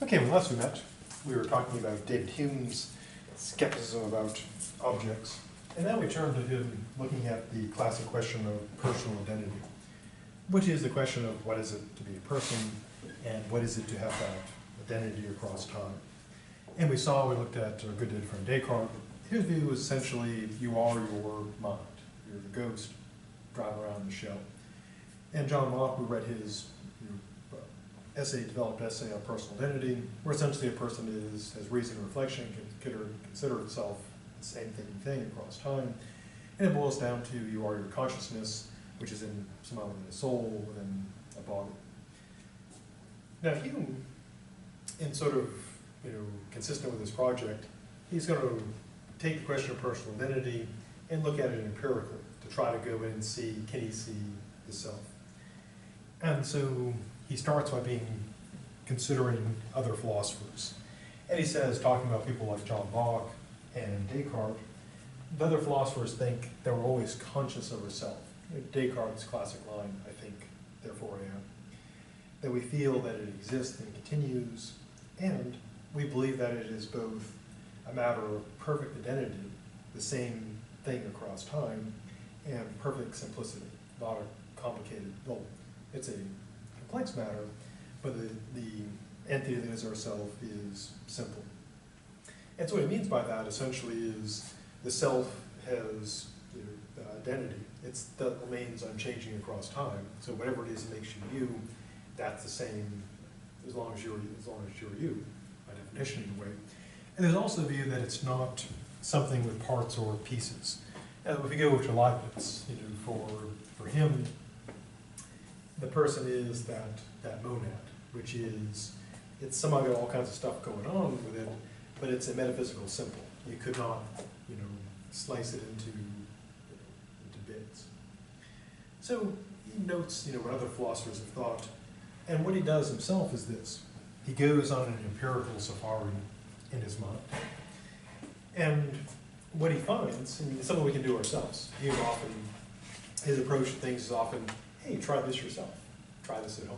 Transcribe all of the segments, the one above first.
Okay, when last we met, we were talking about David Hume's skepticism about objects, and now we turn to him looking at the classic question of personal identity, which is the question of what is it to be a person, and what is it to have that identity across time. And we looked at our good friend Descartes. His view was essentially you are your mind. You're the ghost driving around the shell. And John Locke, who read his developed essay on personal identity, where essentially a person has reason and reflection, can consider itself the same thing across time. And it boils down to you are your consciousness, which is somehow within a soul, within a body. Now Hume, in sort of consistent with this project, he's going to take the question of personal identity and look at it empirically to try to go in and see, can he see the self? And so he starts by considering other philosophers. And he says, talking about people like John Locke and Descartes, the other philosophers think that we're always conscious of ourselves. Descartes' classic line, I think, therefore I am. That we feel that it exists and continues, and we believe that it is both a matter of perfect identity, the same thing across time, and perfect simplicity, not a complicated, well, it's a complex matter, but the entity that is ourself is simple. And so what he means by that essentially is the self has identity. That remains unchanging across time. So whatever it is that makes you you, that's the same as long as you're you, by definition anyway. And there's also the view that it's not something with parts or pieces. And if we go to Leibniz, for him, the person is that monad, which is, it's somehow got all kinds of stuff going on with it, but it's a metaphysical symbol. You could not, slice it into bits. So he notes, what other philosophers have thought, and what he does himself is this. He goes on an empirical safari in his mind. And what he finds, and it's something we can do ourselves. His approach to things is often, hey, try this yourself. Try this at home,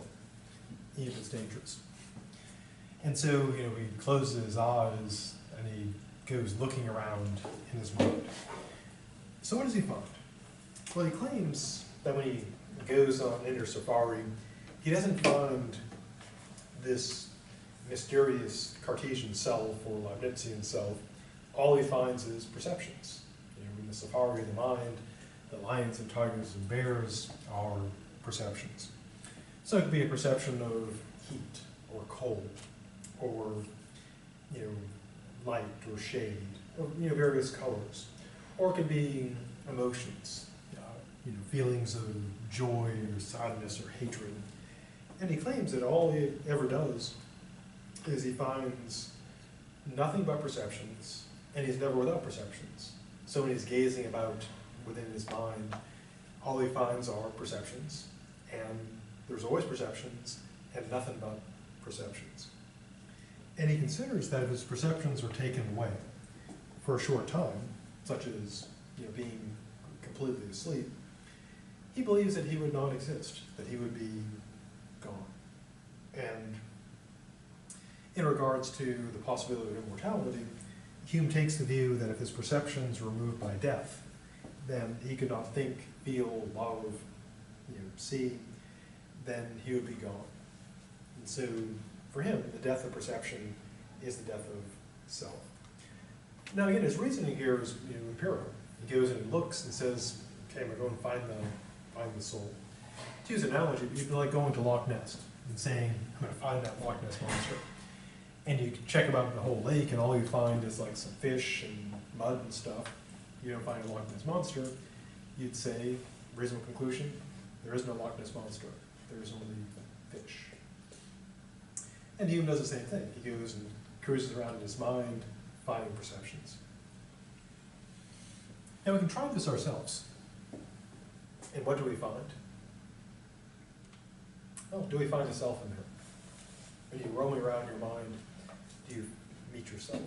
even if it's dangerous. And so, he closes his eyes and he goes looking around in his mind. So what does he find? Well, he claims that when he goes on inner safari, he doesn't find this mysterious Cartesian self or Leibnizian self. All he finds is perceptions. In the safari of the mind, the lions and tigers and bears are perceptions. So it could be a perception of heat or cold or light or shade or various colors. Or it could be emotions, feelings of joy or sadness or hatred. And he claims that all he ever does is he finds nothing but perceptions, and he's never without perceptions. So when he's gazing about within his mind, all he finds are perceptions, and there's always perceptions, and nothing but perceptions. And he considers that if his perceptions are taken away for a short time, such as being completely asleep, he believes that he would not exist, that he would be gone. And in regards to the possibility of immortality, Hume takes the view that if his perceptions were removed by death, then he could not think, feel, love, see, then he would be gone. And so for him, the death of perception is the death of self. Now again, his reasoning here is empirical. He goes and looks and says, okay, I'm going to go and find the soul. To use an analogy, you'd be like going to Loch Ness and saying, I'm going to find that Loch Ness monster. And you check about the whole lake, and all you find is like some fish and mud and stuff. You don't find a Loch Ness monster. You'd say, reasonable conclusion, there is no Loch Ness monster. There is only fish. And Hume does the same thing. He goes and cruises around in his mind, finding perceptions. And we can try this ourselves. And what do we find? Oh, do we find a self in there? When you roam around your mind, do you meet yourself?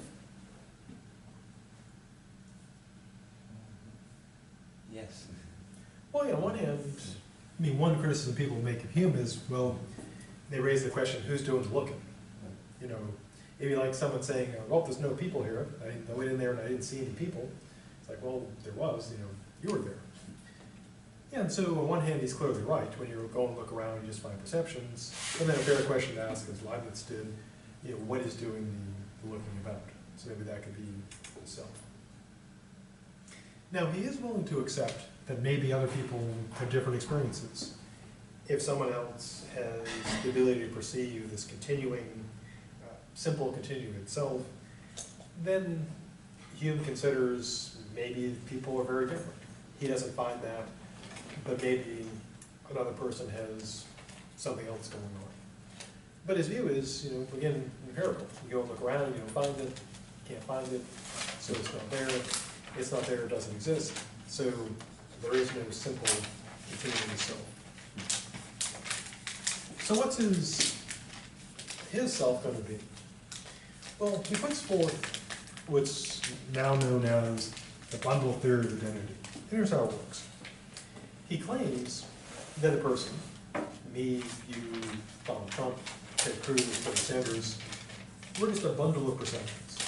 Yes. Well, on one hand, one criticism people make of Hume is, well, they raise the question, who's doing the looking? You know, it'd be like someone saying, well, there's no people here. I went in there and I didn't see any people. It's like, well, there was, you were there. Yeah, and so on one hand, he's clearly right. When you go and look around, you just find perceptions. And then a fair question to ask, as Leibniz did, what is doing the looking about? So maybe that could be the self. Now, he is willing to accept that maybe other people have different experiences. If someone else has the ability to perceive this continuing, simple continuum itself, then Hume considers maybe people are very different. He doesn't find that, but maybe another person has something else going on. But his view is, again, empirical. You go and look around, you don't find it, can't find it, so it's not there. It's not there, it doesn't exist. So there is no simple continuum of self. So what's his self going to be? Well, he puts forth what's now known as the bundle theory of identity. Here's how it works. He claims that a person, me, you, Donald Trump, Ted Cruz, Bernie Sanders, we're just a bundle of perceptions,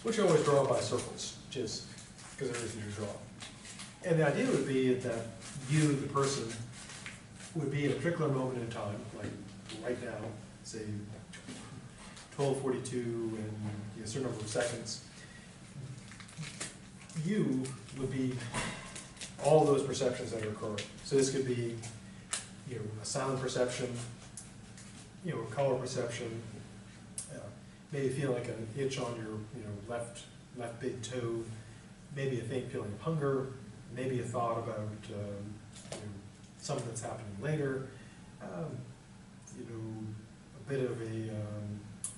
which I always draw by circles, just because they're easy to draw. And the idea would be that you, the person, would be at a particular moment in time, like right now, say 12:42 and a certain number of seconds. You would be all those perceptions that are occurring. So this could be, a sound perception, a color perception, maybe feel like an itch on your, left big toe, maybe a faint feeling of hunger, maybe a thought about something that's happening later, a bit of a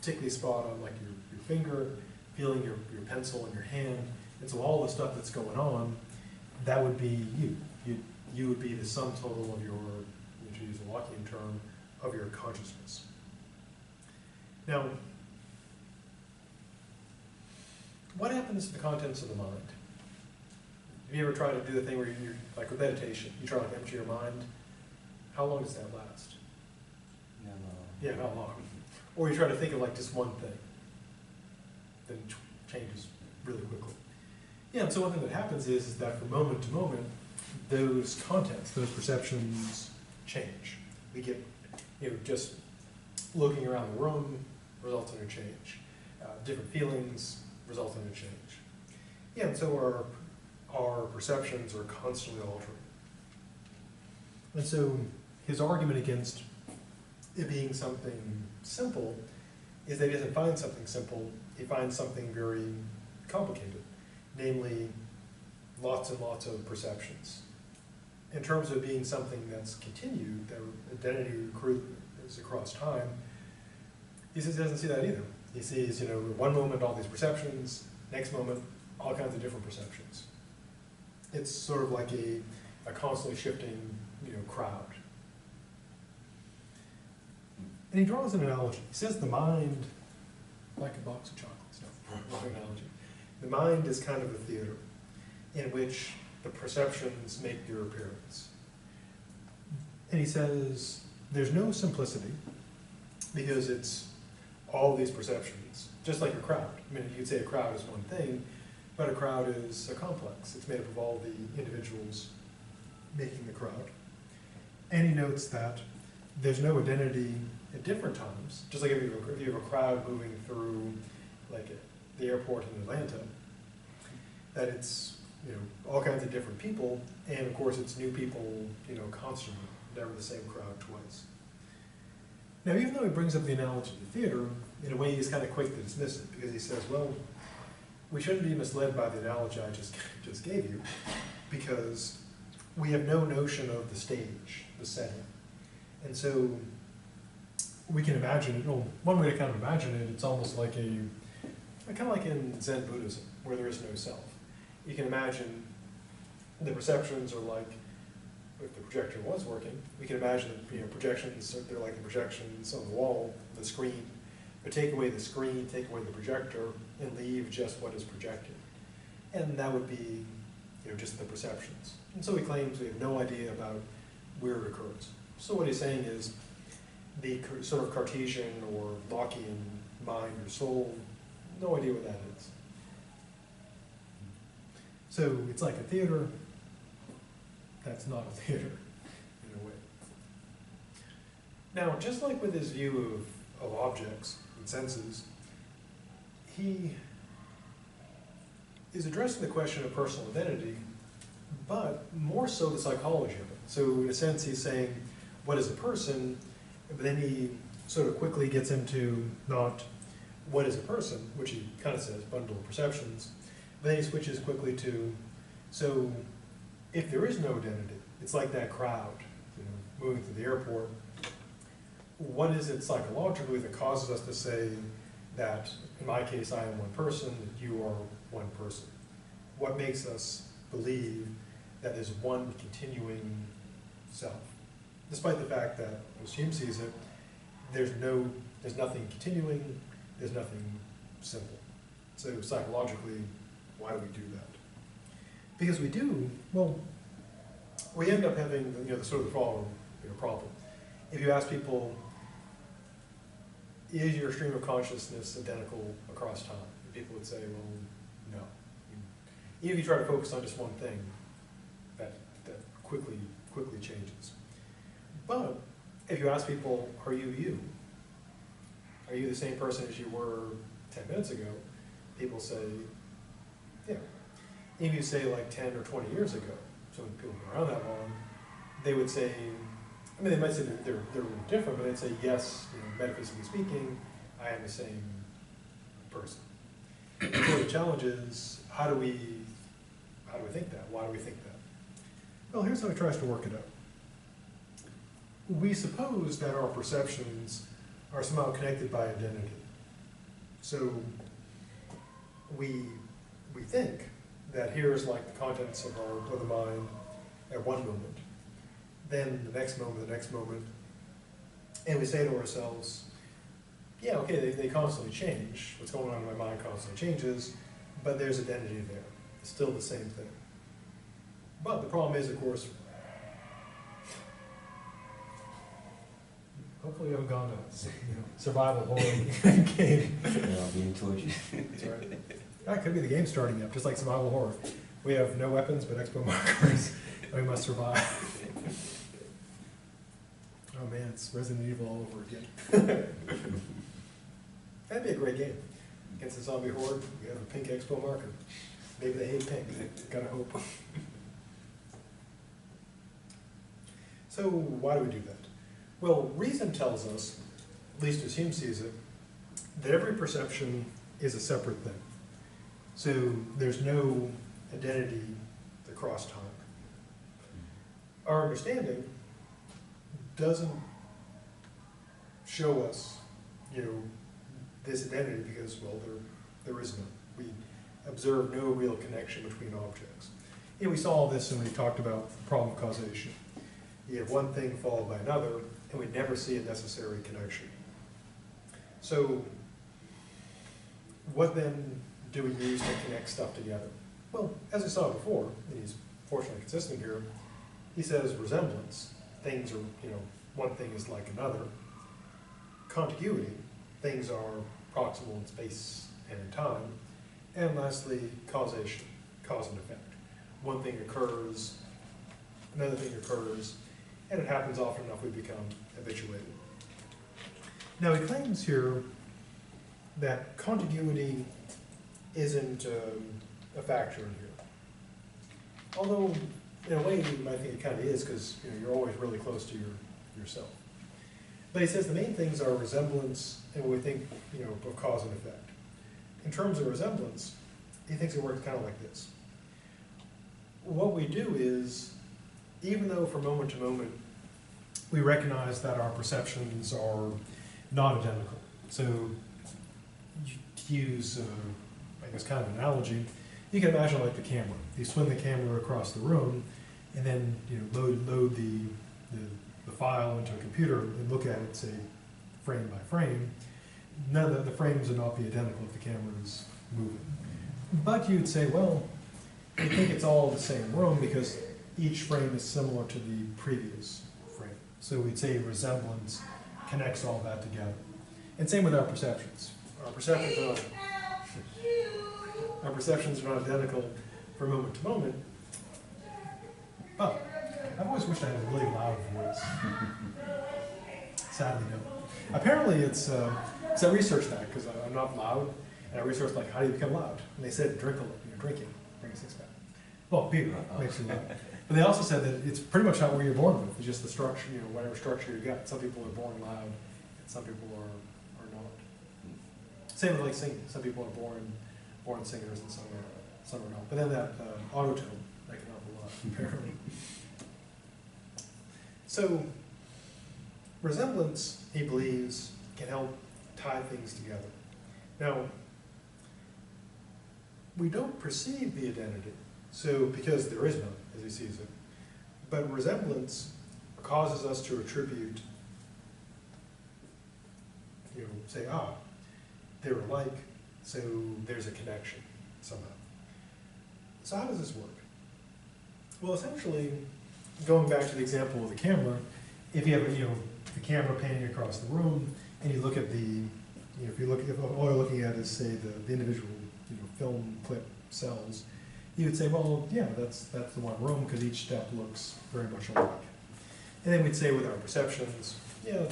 tickly spot on like your finger, feeling your pencil in your hand. And so all the stuff that's going on, that would be you. You would be the sum total of your, to use a Lockean term, of your consciousness. Now, what happens to the contents of the mind? Have you ever tried to do the thing where you're, like with meditation, you try to empty your mind? How long does that last? Not long. Yeah, not long. Or you try to think of like just one thing, then it changes really quickly. Yeah, and so one thing that happens is that from moment to moment, those contents, those perceptions change. We get, just looking around the room results in a change. Different feelings result in a change. Yeah, and so our perceptions are constantly altering. And so his argument against it being something simple is that he doesn't find something simple, he finds something very complicated, namely lots and lots of perceptions. In terms of being something that's continued, that identity is across time, he says he doesn't see that either. He sees, one moment all these perceptions, next moment all kinds of different perceptions. It's sort of like a constantly shifting, crowd. And he draws an analogy. He says the mind, like a box of chocolates, no, wrong analogy. The mind is kind of a theater in which the perceptions make their appearance. And he says there's no simplicity because it's all these perceptions, just like a crowd. I mean, you could say a crowd is one thing, but a crowd is a complex. It's made up of all the individuals making the crowd. And he notes that there's no identity at different times, just like if you have a crowd moving through like the airport in Atlanta, that it's all kinds of different people, and of course it's new people constantly, never the same crowd twice. Now, even though he brings up the analogy of the theater, in a way he's kind of quick to dismiss it, because he says, well, we shouldn't be misled by the analogy I just gave you, because we have no notion of the stage, the setting. And so we can imagine it, one way to kind of imagine it, it's almost like kind of like in Zen Buddhism, where there is no self. You can imagine the perceptions are like, if the projector was working, we can imagine that projections, they're like the projections on the wall, the screen, but take away the screen, take away the projector, and leave just what is projected. And that would be just the perceptions. And so he claims we have no idea about where it occurs. So what he's saying is the sort of Cartesian or Lockean mind or soul, no idea what that is. So it's like a theater that's not a theater, in a way. Now, just like with his view of objects and senses, he is addressing the question of personal identity, but more so the psychology of it. So in a sense, he's saying, what is a person? But then he sort of quickly gets into not what is a person, which he kind of says, bundle of perceptions. Then he switches quickly to, so if there is no identity, it's like that crowd, moving through the airport. What is it psychologically that causes us to say that, in my case, I am one person, that you are one person? What makes us believe that there's one continuing self? Despite the fact that, as Hume sees it, there's nothing continuing, there's nothing simple. So psychologically, why do we do that? Because we do, well, we end up having the sort of the following problem. If you ask people, is your stream of consciousness identical across time? People would say, well, no. Even if you try to focus on just one thing, that quickly changes. But if you ask people, are you you? Are you the same person as you were 10 minutes ago? People say, yeah. If you say like 10 or 20 years ago, so when people have been around that long, they would say, I mean, they might say they're a little different, but they'd say, yes, metaphysically speaking, I am the same person. So the challenge is, how do we think that? Why do we think that? Well, here's how he tries to work it out. We suppose that our perceptions are somehow connected by identity. So we think that here's like the contents of the mind at one moment, then the next moment, and we say to ourselves, yeah, okay, they constantly change. What's going on in my mind constantly changes, but there's identity there. It's still the same thing. But the problem is, of course, hopefully you haven't gone to survival horror game. Yeah, being tortured. That's right. That could be the game starting up, just like survival horror. We have no weapons but expo markers, and we must survive. Oh man, it's Resident Evil all over again. That'd be a great game. Against the zombie horde, we have a pink expo marker. Maybe they hate pink. Gotta hope. So why do we do that? Well, reason tells us, at least as Hume sees it, that every perception is a separate thing. So there's no identity across time. Our understanding doesn't show us, this identity because, well, there is none. We observe no real connection between objects. We saw all this when we talked about the problem of causation. You have one thing followed by another, and we never see a necessary connection. So what then do we use to connect stuff together? Well, as we saw before, and he's fortunately consistent here, he says resemblance. Things are, one thing is like another. Contiguity. Things are proximal in space and in time. And lastly, causation, cause and effect. One thing occurs, another thing occurs, and it happens often enough we become habituated. Now he claims here that contiguity isn't a factor in here. Although, in a way, you might think it kind of is because you're always really close to yourself. But he says the main things are resemblance and what we think of cause and effect. In terms of resemblance, he thinks it works kind of like this. What we do is, even though from moment to moment we recognize that our perceptions are not identical. So to use, I guess, kind of an analogy, you can imagine like the camera. You swing the camera across the room and then load the file into a computer and look at it, say, frame by frame. None of the frames would not be identical if the camera is moving. But you'd say, well, you think it's all the same room because each frame is similar to the previous frame. So we'd say resemblance connects all that together. And same with our perceptions. Our perceptions are not identical from moment to moment. But I've always wished I had a really loud voice. Sadly, no. Apparently it's, because I researched that, because I'm not loud, and I researched like, how do you become loud? And they said, drink a lot, drinking, bring a six-pack. Well, beer makes you loud. But they also said that it's pretty much not where you're born with, it's just the structure, whatever structure you got. Some people are born loud, and some people are not. Same with like singing. Some people are born singers, and some are not. But then that autotune, that can help a lot, apparently. So, resemblance, he believes, can help tie things together. Now, we don't perceive the identity, so because there is none, as he sees it. But resemblance causes us to attribute, say, they're alike, so there's a connection somehow. So how does this work? Well, essentially, going back to the example of the camera, if you have the camera panning across the room, and you look at the, if all you're looking at is, say, the individual film clip cells, you would say, well, yeah, that's the one room, because each step looks very much alike. And then we'd say with our perceptions, yeah,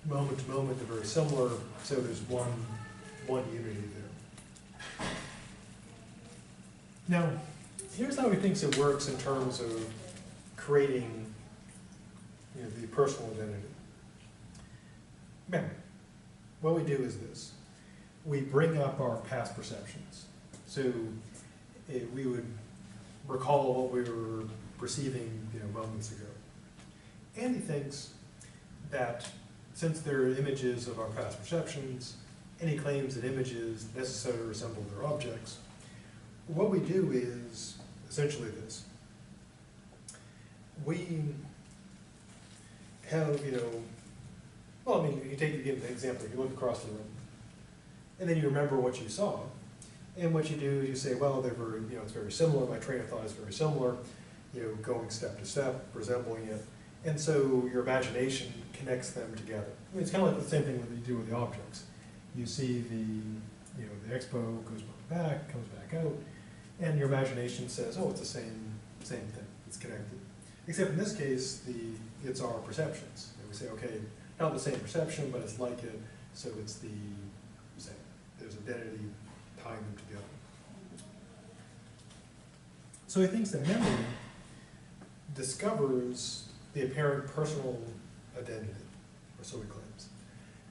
moment to moment they're very similar, so there's one unity there. Now, here's how he thinks it works in terms of creating the personal identity. Memory. What we do is this. We bring up our past perceptions. So we would recall what we were perceiving moments ago. And he thinks that since they're images of our past perceptions, and he claims that images necessarily resemble their objects, what we do is essentially this. We have, well, I mean, you take the example, you look across the room, and then you remember what you saw, and what you do is you say, well, they're very, it's very similar, my train of thought is very similar, going step to step, resembling it, and so your imagination connects them together. I mean, it's kind of like the same thing that you do with the objects. You see the expo goes back, comes back out, and your imagination says, oh, it's the same thing, it's connected. Except in this case, it's our perceptions. And we say, okay, not the same perception, but it's like it, so it's the same. There's identity tying them together. So he thinks that memory discovers the apparent personal identity, or so he claims.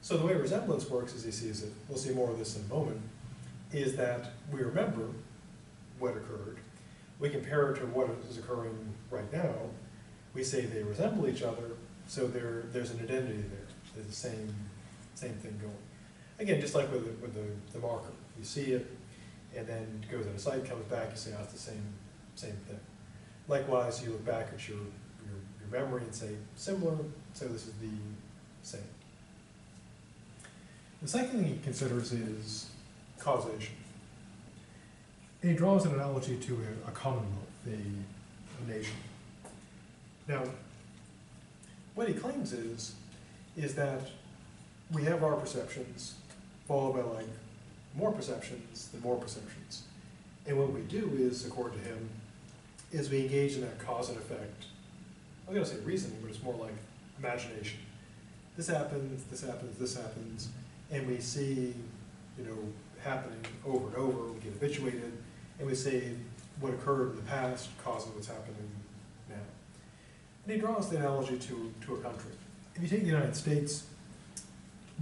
So the way resemblance works, as he sees it, we'll see more of this in a moment, is that we remember what occurred, we compare it to what is occurring right now, we say they resemble each other, so there's an identity there. There's the same thing going. Again, just like with the marker. You see it, and then it goes out of sight, comes back, you say, oh, it's the same thing. Likewise, you look back at your memory and say, similar, so this is the same. The second thing he considers is causation. And he draws an analogy to a commonwealth, a nation. Now, what he claims is that we have our perceptions, followed by more perceptions than more perceptions. And what we do is, according to him, is we engage in that cause and effect. I'm going to say reasoning, but it's more like imagination. This happens, this happens, this happens, and we see, happening over and over, we get habituated, and we say what occurred in the past causes what's happening now. And he draws the analogy to a country. If you take the United States,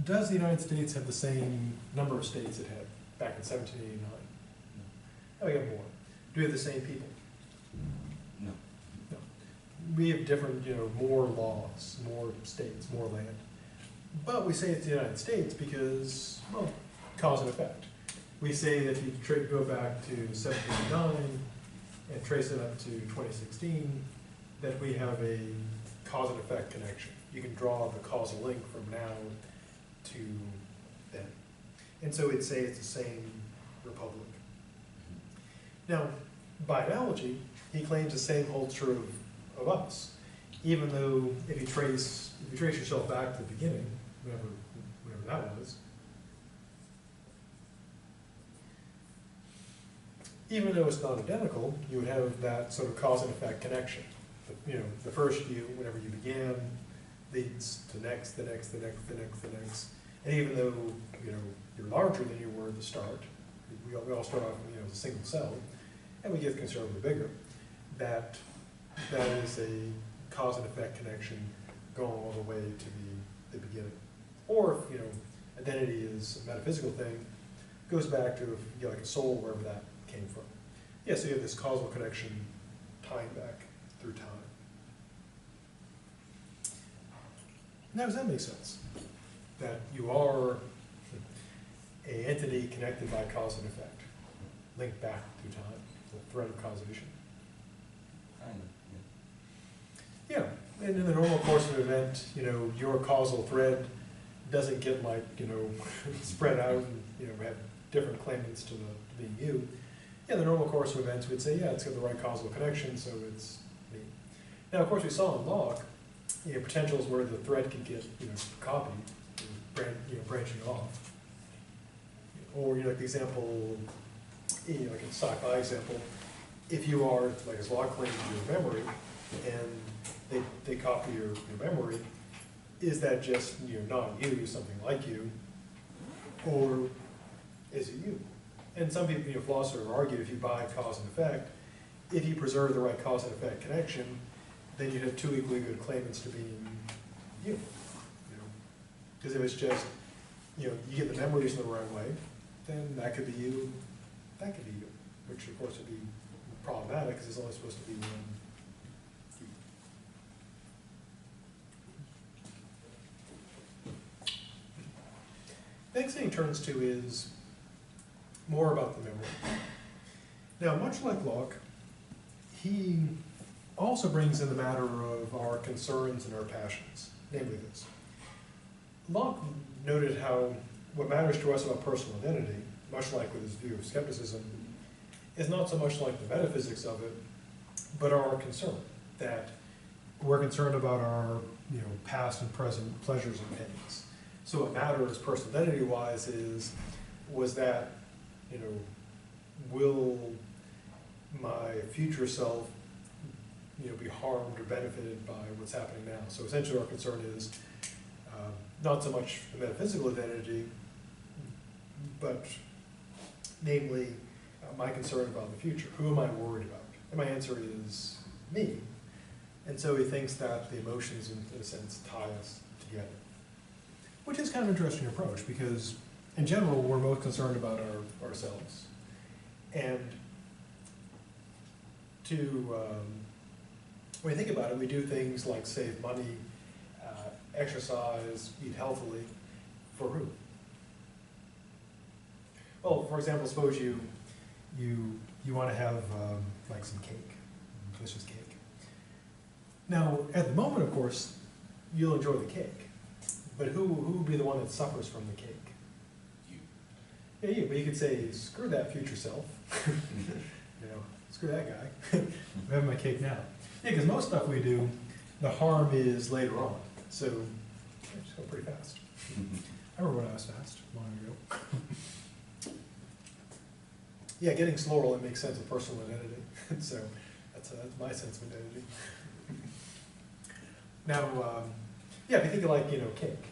does the United States have the same number of states it had back in 1789? No, we have more. Do we have the same people? No. No. We have different, more laws, more states, more land. But we say it's the United States because, well, cause and effect. We say that if you go back to 1789 and trace it up to 2016, that we have a cause and effect connection. You can draw the causal link from now to then. And so we'd say it's the same republic. Now, by analogy, he claims the same holds true of us. Even though if you trace yourself back to the beginning, whatever that was. Even though it's not identical, you would have that sort of cause and effect connection. You know, the first you, whenever you began, leads to next, the next, the next, the next, the next. And even though, you know, you're larger than you were at the start, we all start off, you know, as a single cell, and we get considerably bigger. That is a cause and effect connection going all the way to the beginning. Or if, you know, identity is a metaphysical thing, goes back to, you know, like a soul, wherever that came from. Yeah, so you have this causal connection tying back through time. Now, does that make sense? That you are an entity connected by cause and effect, linked back through time, the thread of causation. Kind of, Yeah, and in the normal course of an event, you know, your causal thread doesn't get like, you know, spread out and, you know, have different claimants to being you. Yeah, the normal course of events would say, yeah, it's got the right causal connection, so it's me. Now, of course, we saw in Locke, you know, potentials where the thread could get, you know, copied, branching off. Or, you know, like the example, you know, like a sci-fi example, if you are, like as Locke claims, your memory, and they copy your memory, is that just, you know, not you, something like you, or is it you? And some people, you know, philosophers argue if you buy cause and effect, if you preserve the right cause and effect connection, then you'd have two equally good claimants to being you. You know, because if it's just, you know, you get the memories in the right way, then that could be you, that could be you, which of course would be problematic because it's only supposed to be one you. Next thing he turns to is more about the memory. Now, much like Locke, he also brings in the matter of our concerns and our passions, namely this. Locke noted how what matters to us about personal identity, much like with his view of skepticism, is not so much like the metaphysics of it, but our concern, that we're concerned about our, you know, past and present pleasures and pains. So what matters personal identity-wise was that, you know, will my future self, you know, be harmed or benefited by what's happening now? So essentially our concern is not so much the metaphysical identity, but namely my concern about the future. Who am I worried about? And my answer is me. And so he thinks that the emotions, in a sense, tie us together. Which is kind of an interesting approach because, in general, we're most concerned about ourselves. And when you think about it, we do things like save money, exercise, eat healthily. For who? Well, for example, suppose you want to have like some cake, delicious cake. Now, at the moment, of course, you'll enjoy the cake. But who would be the one that suffers from the cake? You. Yeah, you. But you could say, screw that future self. You know, screw that guy. I'm having my cake now. Yeah, because most stuff we do, the harm is later on. So, yeah, just go pretty fast. I remember when I was fast, long ago. Yeah, getting slower only makes sense of personal identity. So, that's my sense of identity. Now, yeah, if you think of like, you know, cake.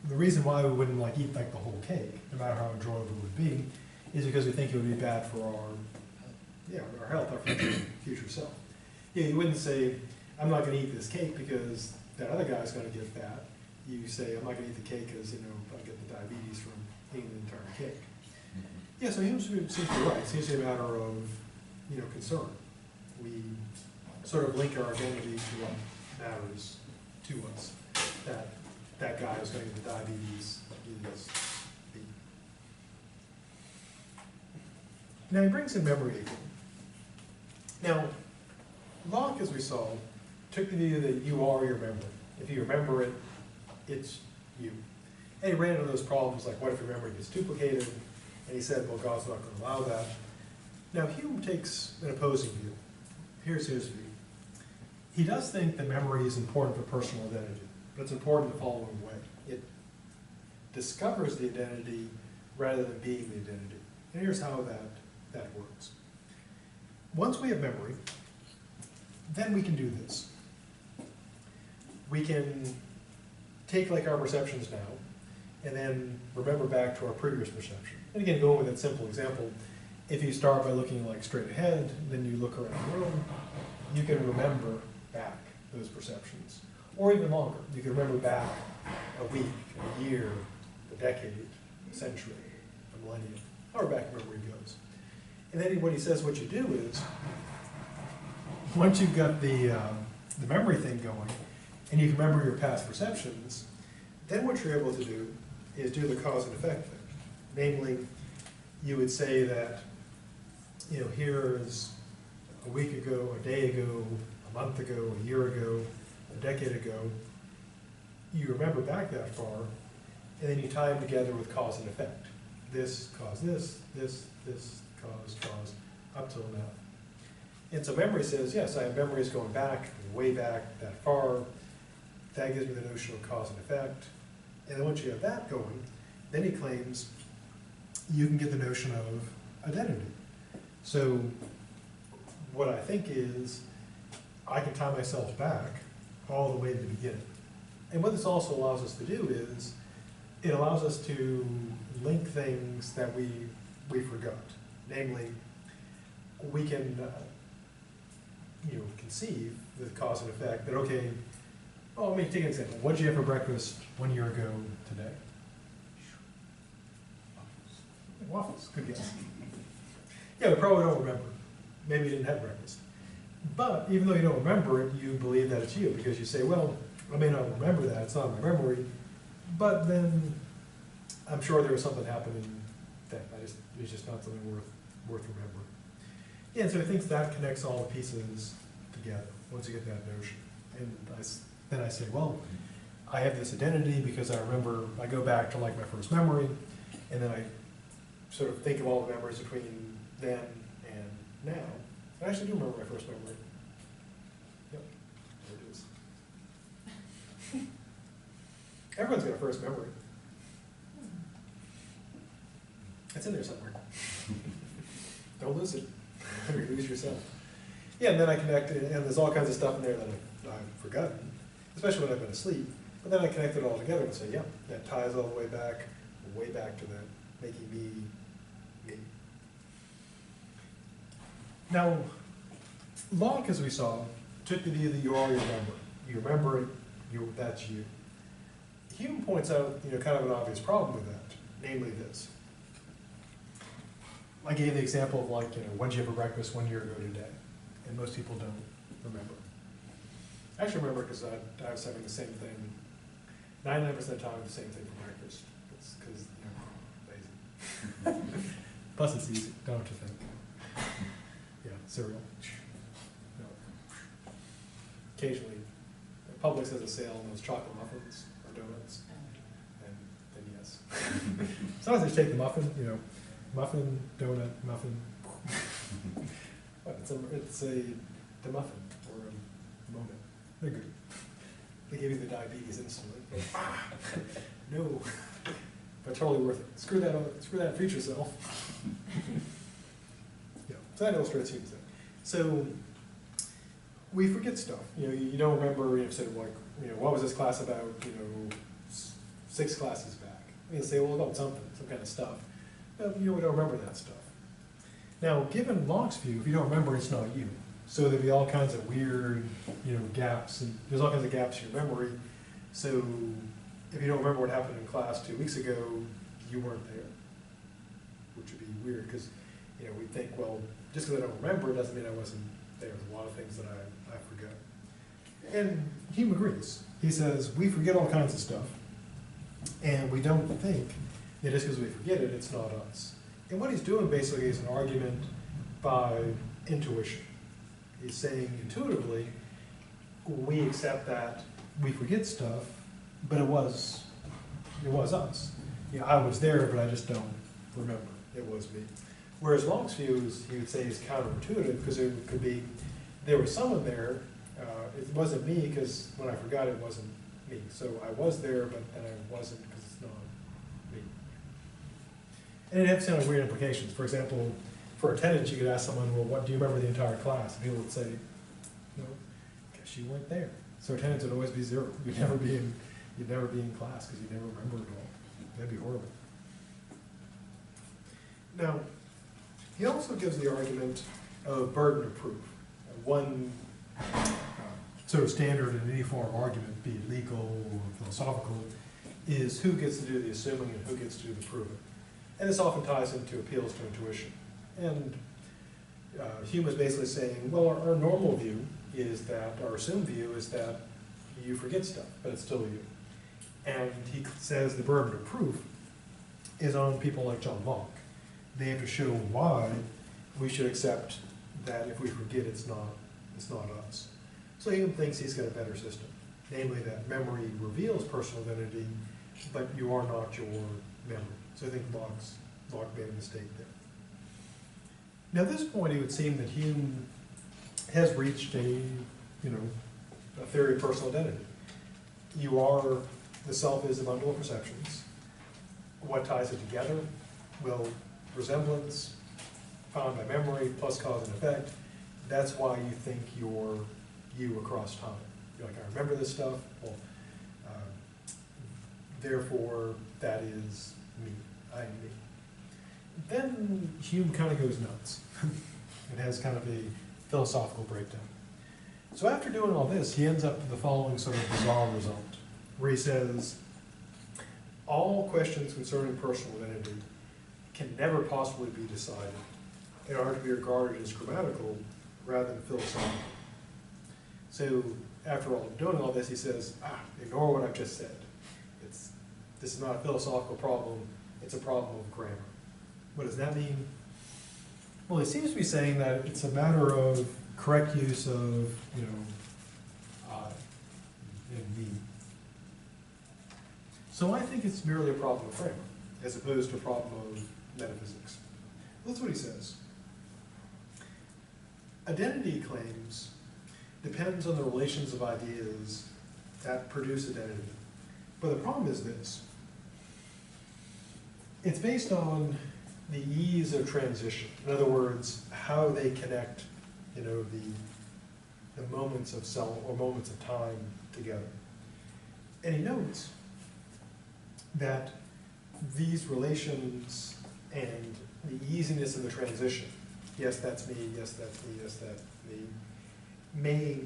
The reason why we wouldn't like eat like the whole cake, no matter how enjoyable it would be, is because we think it would be bad for our health, our future self. Yeah, you wouldn't say, I'm not going to eat this cake because that other guy's going to get fat. You say, I'm not going to eat the cake because, you know, I'll get the diabetes from eating the entire cake. Yeah, so Hume seems to be right. It seems to be a matter of, you know, concern. We sort of link our identity to what matters to us. That guy is going to get the diabetes, is me. Now he brings in memory again. Now, Locke, as we saw, took the view that you are your memory. If you remember it, it's you. And he ran into those problems like, what if your memory gets duplicated? And he said, well, God's not going to allow that. Now, Hume takes an opposing view. Here's his view. He does think that memory is important for personal identity, but it's important the following way. It discovers the identity rather than being the identity. And here's how that works. Once we have memory, then we can do this. We can take like our perceptions now, and then remember back to our previous perception. And again, going with that simple example, if you start by looking like straight ahead, then you look around the room, you can remember back those perceptions. Or even longer. You can remember back a week, a year, a decade, a century, a millennium, however back memory goes. And then what he says what you do is, once you've got the memory thing going, and you can remember your past perceptions, then what you're able to do is do the cause and effect thing. Namely, you would say that, you know, here's a week ago, a day ago, a month ago, a year ago, a decade ago. You remember back that far, and then you tie them together with cause and effect. This caused this caused, up till now. And so memory says, yes, I have memories going back, way back, that far. That gives me the notion of cause and effect. And then once you have that going, then he claims you can get the notion of identity. So what I think is, I can tie myself back all the way to the beginning. And what this also allows us to do is, it allows us to link things that we forgot. Namely, we can conceive the cause and effect that, okay, well, let me take an example. What did you have for breakfast 1 year ago today? Waffles, good guess. Yeah, we probably don't remember. Maybe you didn't have breakfast. But even though you don't remember it, you believe that it's you, because you say, well, I may not remember that, it's not in my memory, but then I'm sure there was something happening that it's just not something worth remembering. Yeah, and so he thinks that connects all the pieces together, once you get that notion. And then I say, well, I have this identity because I remember, I go back to like my first memory, and then I sort of think of all the memories between then and now. I actually do remember my first memory. Yep, there it is. Everyone's got a first memory. It's in there somewhere. Don't lose it. Or you lose yourself. Yeah, and then I connect it, and there's all kinds of stuff in there that I've forgotten, especially when I've been asleep. But then I connect it all together and say, yeah, that ties all the way back to that, making me me. Now, Locke, as we saw, took the view that you already remember. You remember it, that's you. Hume points out, kind of an obvious problem with that, namely this. I gave the example of like, when did you have a breakfast 1 year ago today? And most people don't remember. I actually remember because I was having the same thing, 99% of the time, the same thing for breakfast. It's because, lazy. Plus it's easy, don't you think? Yeah, cereal. No. Occasionally, Publix has a sale on those chocolate muffins or donuts, and then yes. Sometimes they take the muffin, muffin, donut, muffin. But it's the muffin or a moment. They're good. They give you the diabetes instantly. No, but totally worth it. Screw that treat yourself. Yeah, so that illustrates Hume's thing. So we forget stuff. You don't remember. Said like, what was this class about? 6 classes back. You say, well, about something, some kind of stuff. We don't remember that stuff. Now, given Locke's view, if you don't remember, it's not you. So there'd be all kinds of weird, gaps, and there's all kinds of gaps in your memory. So if you don't remember what happened in class 2 weeks ago, you weren't there, which would be weird because, we think, well, just because I don't remember it doesn't mean I wasn't there. There's a lot of things that I forgot. And Hume agrees. He says, we forget all kinds of stuff, and we don't think that just because we forget it, it's not us. And what he's doing basically is an argument by intuition. He's saying intuitively, we accept that we forget stuff, but it was us. I was there, but I just don't remember. It was me. Whereas Locke's view is, he would say, is counterintuitive, because it could be, there was someone there, it wasn't me, because when I forgot it wasn't me. So I was there, but then I wasn't because it's not me. And it has kind of weird implications. For example, for attendance, you could ask someone, well, what do you remember the entire class? And people would say, no, guess you weren't there. So attendance would always be 0. You'd never be in class because you never remember it all. That'd be horrible. Now, he also gives the argument of burden of proof. One sort of standard in any form of argument, be it legal or philosophical, is who gets to do the assuming and who gets to do the proving. And this often ties into appeals to intuition. And Hume is basically saying, well, our normal view is that, our assumed view is that you forget stuff, but it's still you. And he says the burden of proof is on people like John Locke. They have to show why we should accept that if we forget, it's not us. So Hume thinks he's got a better system, namely that memory reveals personal identity, but you are not your memory. So I think Locke made a mistake there. Now at this point, it would seem that Hume has reached a theory of personal identity. The self is a bundle of perceptions. What ties it together? Well, resemblance, found by memory, plus cause and effect. That's why you think you're you across time. You're like, I remember this stuff, well, therefore that is me, I'm me. Then Hume kind of goes nuts. It has kind of a philosophical breakdown. So after doing all this, he ends up with the following sort of bizarre result, where he says, all questions concerning personal identity can never possibly be decided and are to be regarded as grammatical rather than philosophical. So after doing all this, he says, ignore what I've just said. This is not a philosophical problem, it's a problem of grammar. What does that mean? Well, he seems to be saying that it's a matter of correct use of, I and me. So I think it's merely a problem of grammar, as opposed to a problem of metaphysics. That's what he says. Identity claims depends on the relations of ideas that produce identity. But the problem is this. It's based on the ease of transition. In other words, how they connect, the moments of self or moments of time together. And he notes that these relations and the easiness of the transition, yes, that's me, yes, that's me, yes, that's me, may,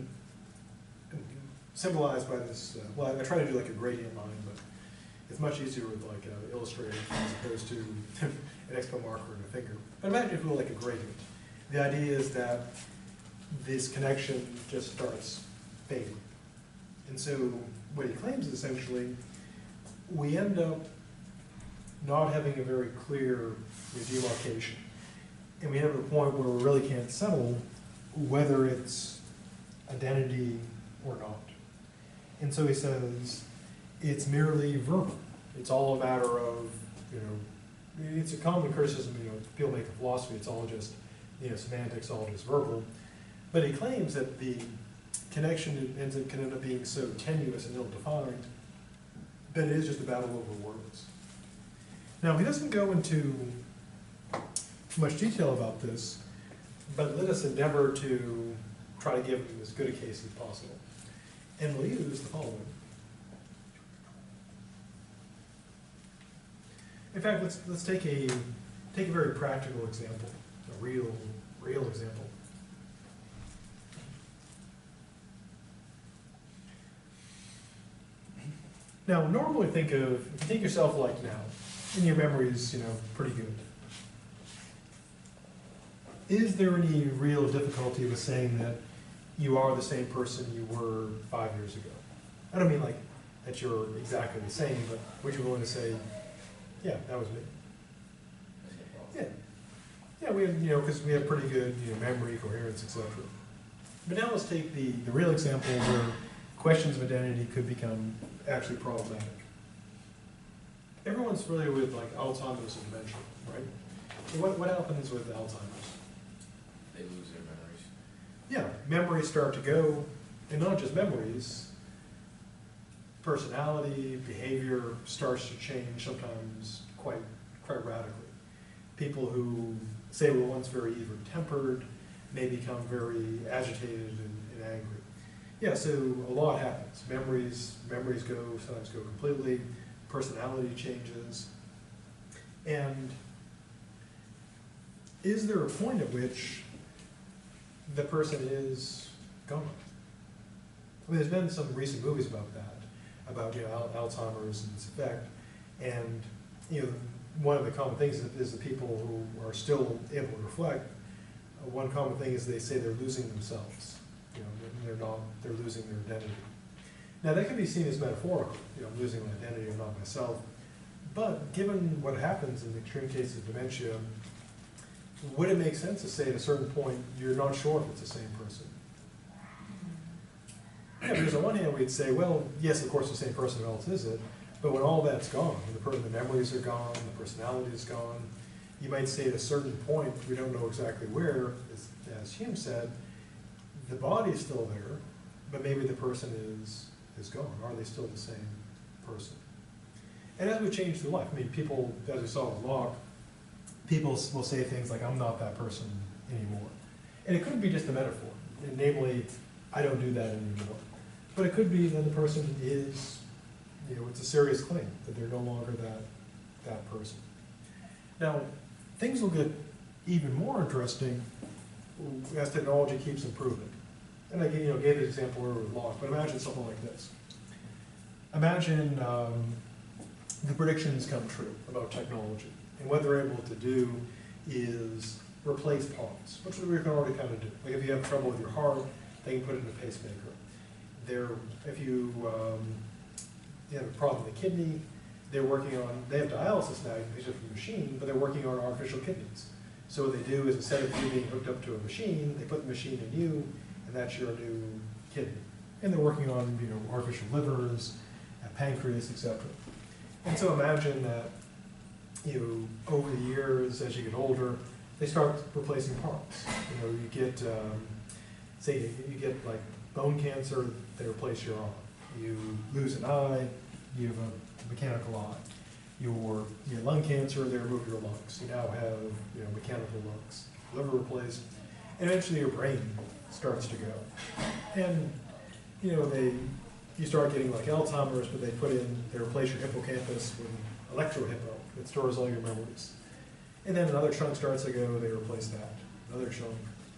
symbolized by this, well, I try to do like a gradient line, but it's much easier with like an illustrator as opposed to an expo marker and a finger. But imagine if we were like a gradient. The idea is that this connection just starts fading. And so what he claims is essentially, we end up not having a very clear demarcation. And we have a point where we really can't settle whether it's identity or not. And so he says, it's merely verbal. It's all a matter of, it's a common criticism, people make of philosophy, it's all just, semantics, all just verbal. But he claims that the connection can end up being so tenuous and ill-defined that it is just a battle over words. Now, he doesn't go into much detail about this, but let us endeavor to try to give him as good a case as possible. And we'll use the following. In fact, let's take a very practical example, a real example. Now, normally if you think yourself like now, and your memory's, pretty good. Is there any real difficulty with saying that you are the same person you were 5 years ago? I don't mean like that you're exactly the same, but would you be willing to say, yeah, that was me? Yeah, we have, because we have pretty good, memory, coherence, etc. But now let's take the real example where questions of identity could become actually problematic. Everyone's familiar with like Alzheimer's and dementia, right? So what happens with Alzheimer's? They lose their memories. Yeah, memories start to go, and not just memories, personality, behavior starts to change sometimes quite radically. People who say were once very even-tempered may become very agitated and angry. Yeah, so a lot happens. Memories sometimes go completely, personality changes. And is there a point at which the person is gone? I mean, there's been some recent movies about that, about Alzheimer's and its effect. And one of the common things is the people who are still able to reflect. One common thing is they say they're losing themselves. They're losing their identity. Now that can be seen as metaphorical. I'm losing my identity, I'm not myself. But given what happens in the extreme cases of dementia, would it make sense to say at a certain point you're not sure if it's the same person? Yeah, because on one hand we'd say, well, yes, of course the same person, what else is it? But when all that's gone, when the memories are gone, the personality is gone, you might say at a certain point, we don't know exactly where, as Hume said, the body's still there, but maybe the person is gone. Are they still the same person? And as we change through life, I mean, people, as we saw with Locke, people will say things like, I'm not that person anymore. And it could be just a metaphor, and namely, I don't do that anymore. But it could be that the person is, it's a serious claim, that they're no longer that person. Now, things will get even more interesting as technology keeps improving. And I gave an example earlier with Locke, but imagine something like this. Imagine the predictions come true about technology, and what they're able to do is replace parts, which we can already kind of do. Like if you have trouble with your heart, they can put it in a pacemaker. If you have a problem with the kidney, they have dialysis now, you can use it from a machine, but they're working on artificial kidneys. So what they do is instead of you being hooked up to a machine, they put the machine in you, and that's your new kidney. And they're working on artificial livers, pancreas, etc. And so imagine that over the years, as you get older, they start replacing parts. You get say you get like bone cancer, they replace your arm. You lose an eye, you have a mechanical eye. Your lung cancer, they remove your lungs. You now have mechanical lungs. Liver replaced, and eventually your brain starts to go. And you start getting like Alzheimer's, but they replace your hippocampus with an electrohippo that stores all your memories. And then another chunk starts to go, they replace that. Another chunk,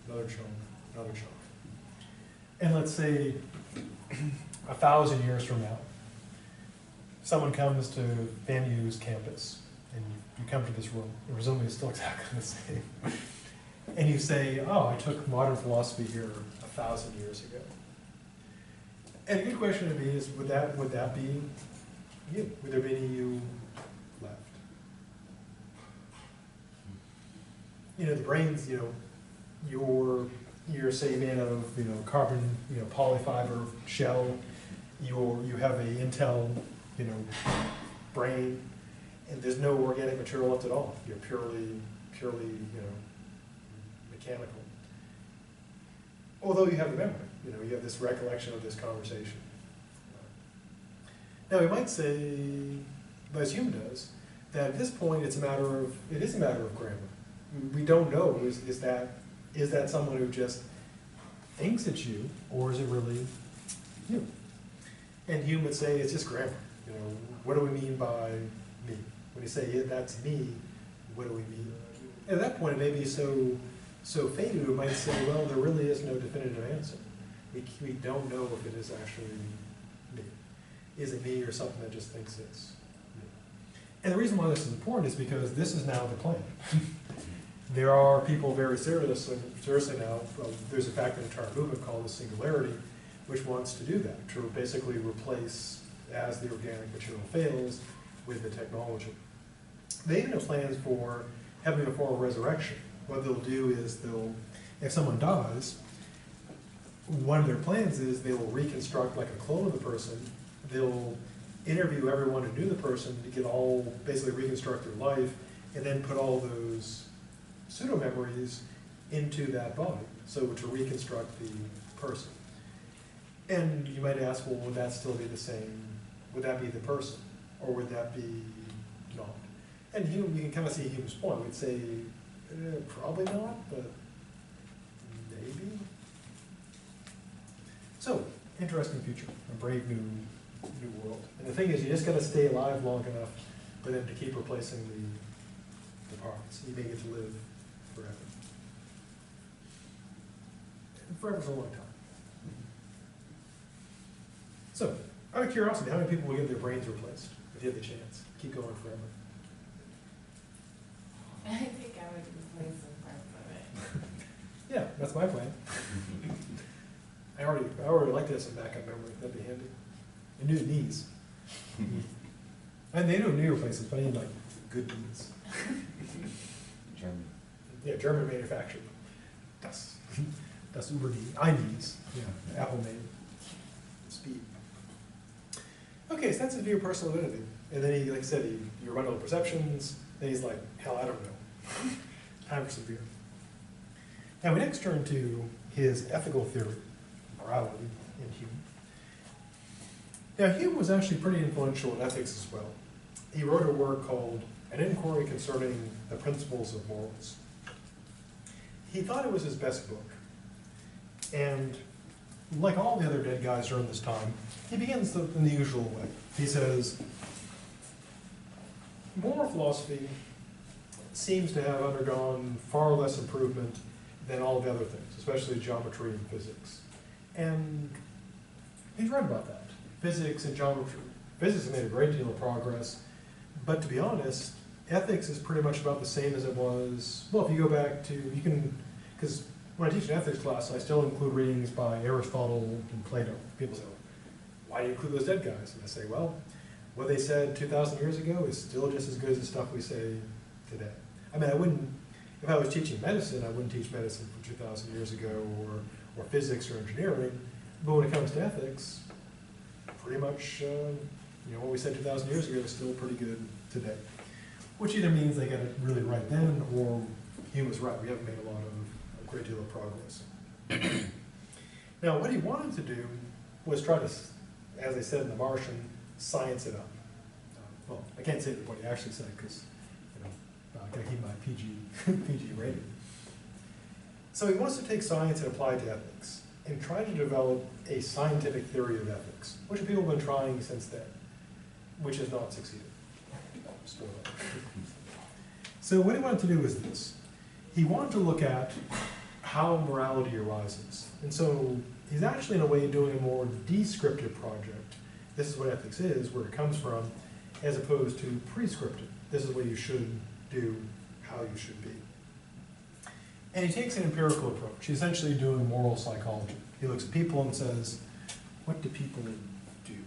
another chunk, another chunk. And let's say 1,000 years from now, someone comes to FAMU's campus, and you come to this room, and presumably it's still exactly the same. And you say, oh, I took modern philosophy here 1,000 years ago. And a good question to be is, would that be you? Would there be any you left? The brain's, you're say made out of carbon, polyfiber shell. You have a Intel, brain, and there's no organic material left at all. You're purely, mechanical. Although you have the memory, you have this recollection of this conversation. Now we might say, as Hume does, that at this point it is a matter of grammar. We don't know, is that someone who just thinks it's you, or is it really you? And Hume would say it's just grammar. What do we mean by me? When you say, yeah, that's me, what do we mean? And at that point, it may be so faded, we might say, well, there really is no definitive answer. We don't know if it is actually me. Is it me or something that just thinks it's me? And the reason why this is important is because this is now the claim. There are people very seriously now, there's a fact in the entire movement called the singularity, which wants to do that, to basically replace, as the organic material fails, with the technology. They even have plans for having a form of resurrection. What they'll do is if someone dies, one of their plans is they will reconstruct like a clone of the person. They'll interview everyone who knew the person to basically reconstruct their life, and then put all those pseudo-memories into that body, so to reconstruct the person. And you might ask, well, would that still be the same would that be the person? Or would that be not? And Hume, you can kind of see Hume's point. We'd say, probably not, but maybe. So, interesting future, a brave new world. And the thing is, you just got to stay alive long enough for them to keep replacing the parts. You may get to live forever. And forever's a long time. So, out of curiosity, how many people will get their brains replaced if you have the chance? Keep going forever. I think I would replace some parts of it. Yeah, that's my plan. I already like to have some backup memory. That'd be handy. And new knees. And they don't knee replacements, but I need like good knees. German. Yeah, German manufactured. Das Uber knee. iKnees. Yeah, Apple made. Speed. Okay, so that's his view of personal identity. And then he, like I said, you run all the perceptions. Then he's like, hell, I don't know. Time for some beer. Now we next turn to his ethical theory, morality in Hume. Now Hume was actually pretty influential in ethics as well. He wrote a work called An Inquiry Concerning the Principles of Morals. He thought it was his best book. And like all the other dead guys during this time, he begins in the usual way. He says, moral philosophy seems to have undergone far less improvement than all the other things, especially geometry and physics. And he's right about that. Physics and geometry. Physics have made a great deal of progress, but to be honest, ethics is pretty much about the same as it was. Well, if you go back to, you can, because when I teach an ethics class, I still include readings by Aristotle and Plato. People say, why do you include those dead guys? And I say, well, what they said 2,000 years ago is still just as good as the stuff we say today. I mean, I wouldn't, if I was teaching medicine, I wouldn't teach medicine from 2,000 years ago, or physics or engineering, but when it comes to ethics, pretty much, what we said 2,000 years ago is still pretty good today. Which either means they got it really right then, or Hume was right. We haven't made a great deal of progress. Now, what he wanted to do was try to, as they said in The Martian, science it up. Well, I can't say what he actually said because, I gotta keep my PG rating. So he wants to take science and apply it to ethics and try to develop a scientific theory of ethics, which people have been trying since then, which has not succeeded. Spoiler. So what he wanted to do was this. He wanted to look at how morality arises. And so he's actually, in a way, doing a more descriptive project. This is what ethics is, where it comes from, as opposed to prescriptive. This is what you should do, how you should be. And he takes an empirical approach. He's essentially doing moral psychology. He looks at people and says, what do people do?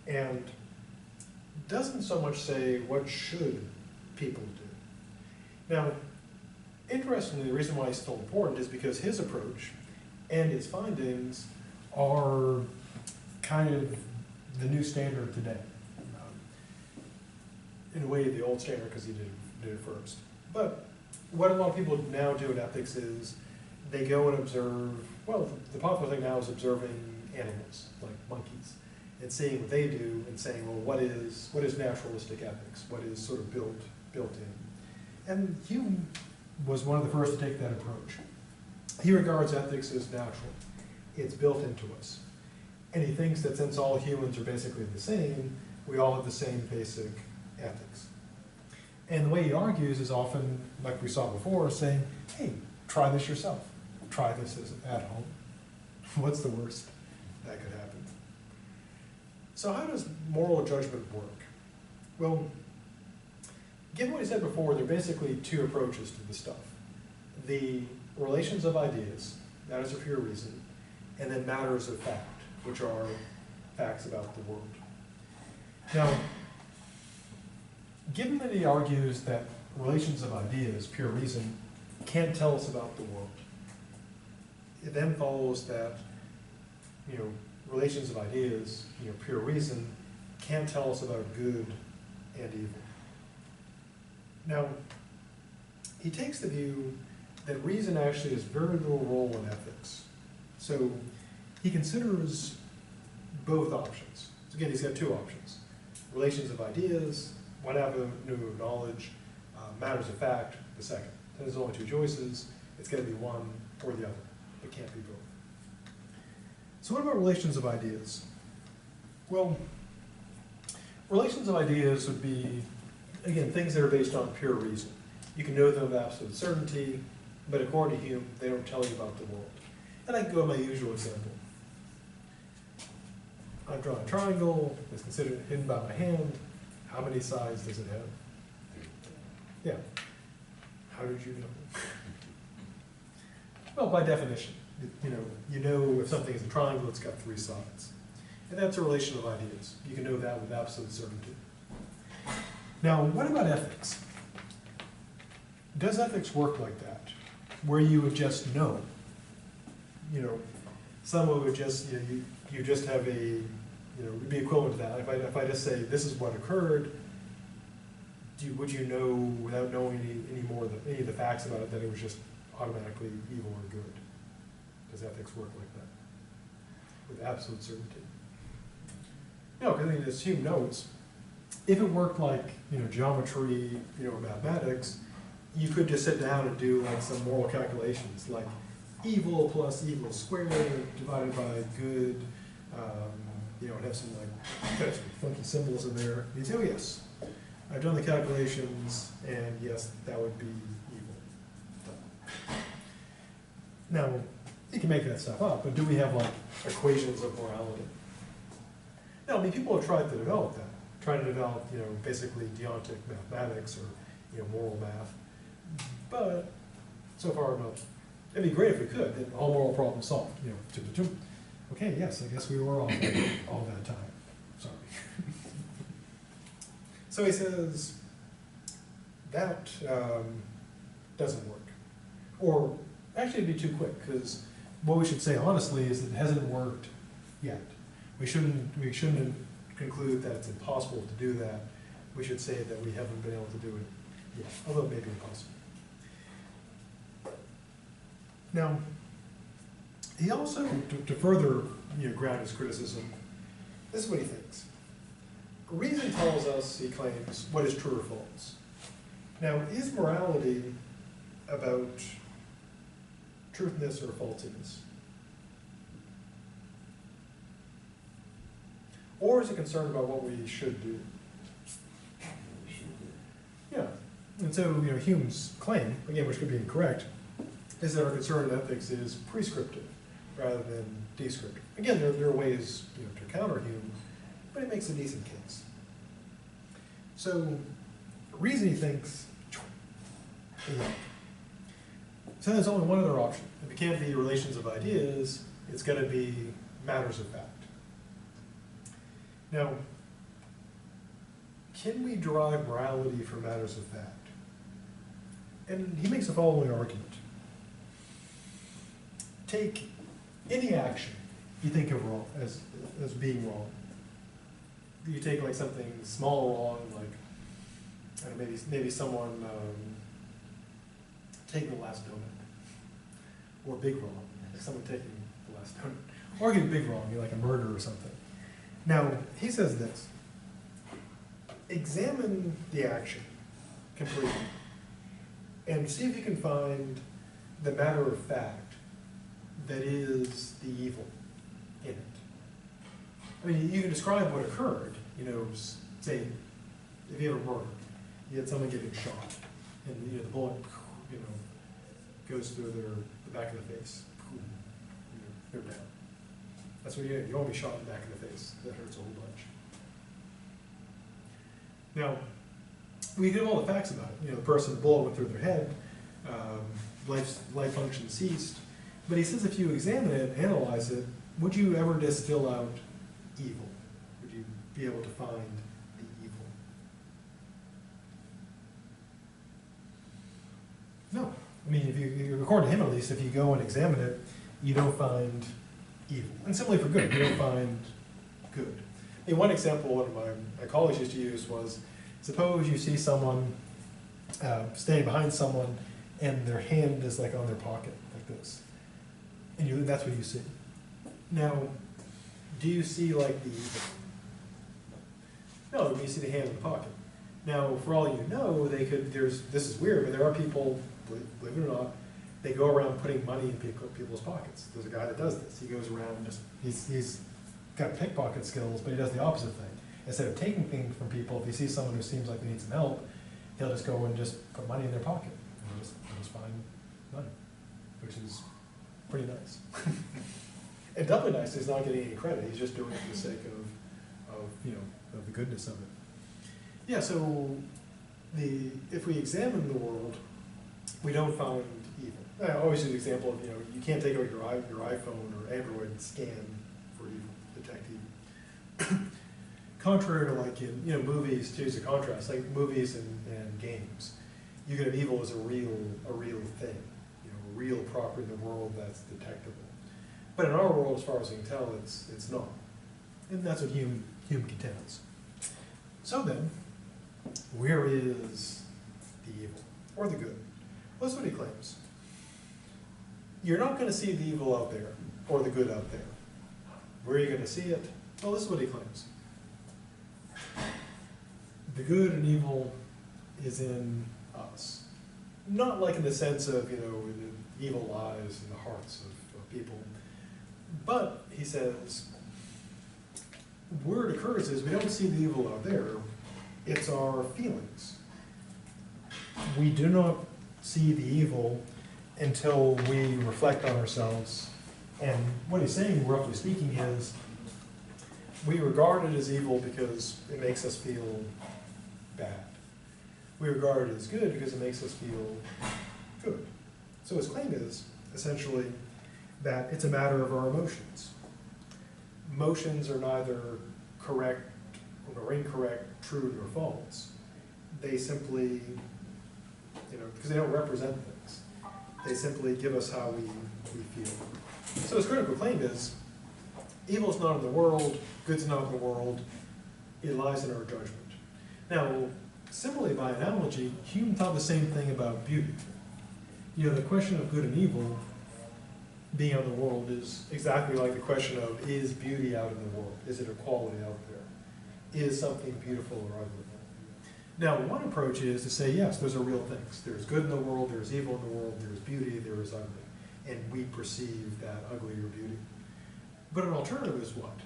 And doesn't so much say, what should people do? Now, interestingly, the reason why it's still important is because his approach and his findings are kind of the new standard today. In a way, the old standard, because he did it first. But what a lot of people now do in ethics is they go and observe, well, the popular thing now is observing animals, like monkeys, and seeing what they do and saying, well, what is naturalistic ethics? What is sort of built in? And Hume was one of the first to take that approach. He regards ethics as natural. It's built into us. And he thinks that since all humans are basically the same, we all have the same basic ethics. And the way he argues is often, like we saw before, saying, hey, try this yourself. Try this at home. What's the worst that could happen? So how does moral judgment work? Well, given what he said before, there are basically two approaches to the stuff. The relations of ideas, that is a pure reason, and then matters of fact, which are facts about the world. Now, given that he argues that relations of ideas, pure reason, can't tell us about the world, it then follows that, relations of ideas, pure reason, can't tell us about good and evil. Now, he takes the view that reason actually has very little role in ethics. So he considers both options. So So again, he's got two options. Relations of ideas, one avenue of knowledge, matters of fact, the second. So there's only two choices. It's got to be one or the other. It can't be both. So what about relations of ideas? Well, relations of ideas would be, again, things that are based on pure reason. You can know them with absolute certainty, but according to Hume, they don't tell you about the world. And I can go to my usual example. I've drawn a triangle, it's considered hidden by my hand. How many sides does it have? Yeah. How did you know? Well, by definition, you know if something is a triangle, it's got three sides. And that's a relation of ideas. You can know that with absolute certainty. Now, what about ethics? Does ethics work like that? Where you would just know? Someone would just, you just have a, would be equivalent to that. If I just say, this is what occurred, would you know without knowing any more any of the facts about it that it was just automatically evil or good? Does ethics work like that? With absolute certainty? No, because as Hume notes, if it worked like geometry, mathematics, you could just sit down and do like some moral calculations, like evil plus evil squared divided by good, and have some like funky symbols in there. You say, oh yes, I've done the calculations, and yes, that would be evil. Now, you can make that stuff up, but do we have like equations of morality? No, I mean, people have tried to develop that, trying to develop, basically deontic mathematics or, moral math. But so far, no. It'd be great if we could, then all moral problems solved, Okay, yes, I guess we were off all that time. Sorry. So he says, that doesn't work. Or, actually it'd be too quick, because what we should say honestly is that it hasn't worked yet. We shouldn't conclude that it's impossible to do that. We should say that we haven't been able to do it yet, although it may be impossible. Now, he also, to further ground his criticism, this is what he thinks. Reason tells us, he claims, what is true or false. Now, is morality about truthness or falsiness? Or is it concerned about what we should do? Yeah. And so, Hume's claim, again, which could be incorrect, is that our concern in ethics is prescriptive rather than descriptive. Again, there are ways to counter Hume, but it makes a decent case. So, reason, he thinks, so there's only one other option. If it can't be relations of ideas, it's got to be matters of fact. Now, can we derive morality from matters of fact? And he makes the following argument. Take any action you think of wrong as being wrong. You take like something small wrong, like I don't know, maybe someone taking the last donut, or big wrong, like someone taking the last donut, or getting big wrong, like a murder or something. Now he says this: examine the action completely, and see if you can find the matter of fact that is the evil in it. I mean, you can describe what occurred, say, if you have a murder, you had someone getting shot, and the bullet, goes through the back of the face, they're down. That's what you want to be shot in the back of the face. That hurts a whole bunch. Now, we give all the facts about it. The person, the bullet went through their head, life function ceased. But he says if you examine it, analyze it, would you ever distill out evil? Would you be able to find the evil? No. I mean, according to him at least, if you go and examine it, you don't find evil. And similarly for good, you don't find good. I mean, one example one of my colleagues used to use was, suppose you see someone standing behind someone and their hand is like on their pocket, like this. And that's what you see. Now, do you see like the evil? No, you see the hand in the pocket. Now, for all you know, this is weird, but there are people, believe it or not, they go around putting money in people's pockets. There's a guy that does this. He goes around he's got pickpocket skills, but he does the opposite thing. Instead of taking things from people, if he sees someone who seems like they need some help, he'll just go and just put money in their pocket. And he'll just find money, which is pretty nice. And doubly nice, he's not getting any credit. He's just doing it for the sake of the goodness of it. Yeah, so if we examine the world, we don't find evil. I always use the example of, you can't take out your iPhone or Android and scan for evil, detect evil. Contrary to like in movies, to use a contrast, like movies and games, you can have evil as a real thing, a real property in the world that's detectable. But in our world, as far as we can tell, it's not. And that's what Hume contends. So then, where is the evil or the good? Well, that's what he claims. You're not going to see the evil out there or the good out there. Where are you going to see it? Well, this is what he claims. The good and evil is in us. Not like in the sense of, the evil lies in the hearts of people. But, he says, where it occurs is we don't see the evil out there. It's our feelings. We do not see the evil until we reflect on ourselves. And what he's saying, roughly speaking, is we regard it as evil because it makes us feel bad. We regard it as good because it makes us feel good. So his claim is, essentially, that it's a matter of our emotions. Emotions are neither correct nor incorrect, true nor false. They simply, because they don't represent things, they simply give us how we feel. So his critical claim is, evil's not in the world, good's not in the world, it lies in our judgment. Now, similarly, by analogy, Hume thought the same thing about beauty. The question of good and evil being out in the world is exactly like the question of, is beauty out in the world? Is it a quality out there? Is something beautiful or ugly? Now, one approach is to say, yes, those are real things. There's good in the world, there's evil in the world, there's beauty, there is ugly. And we perceive that ugly or beauty. But an alternative is what?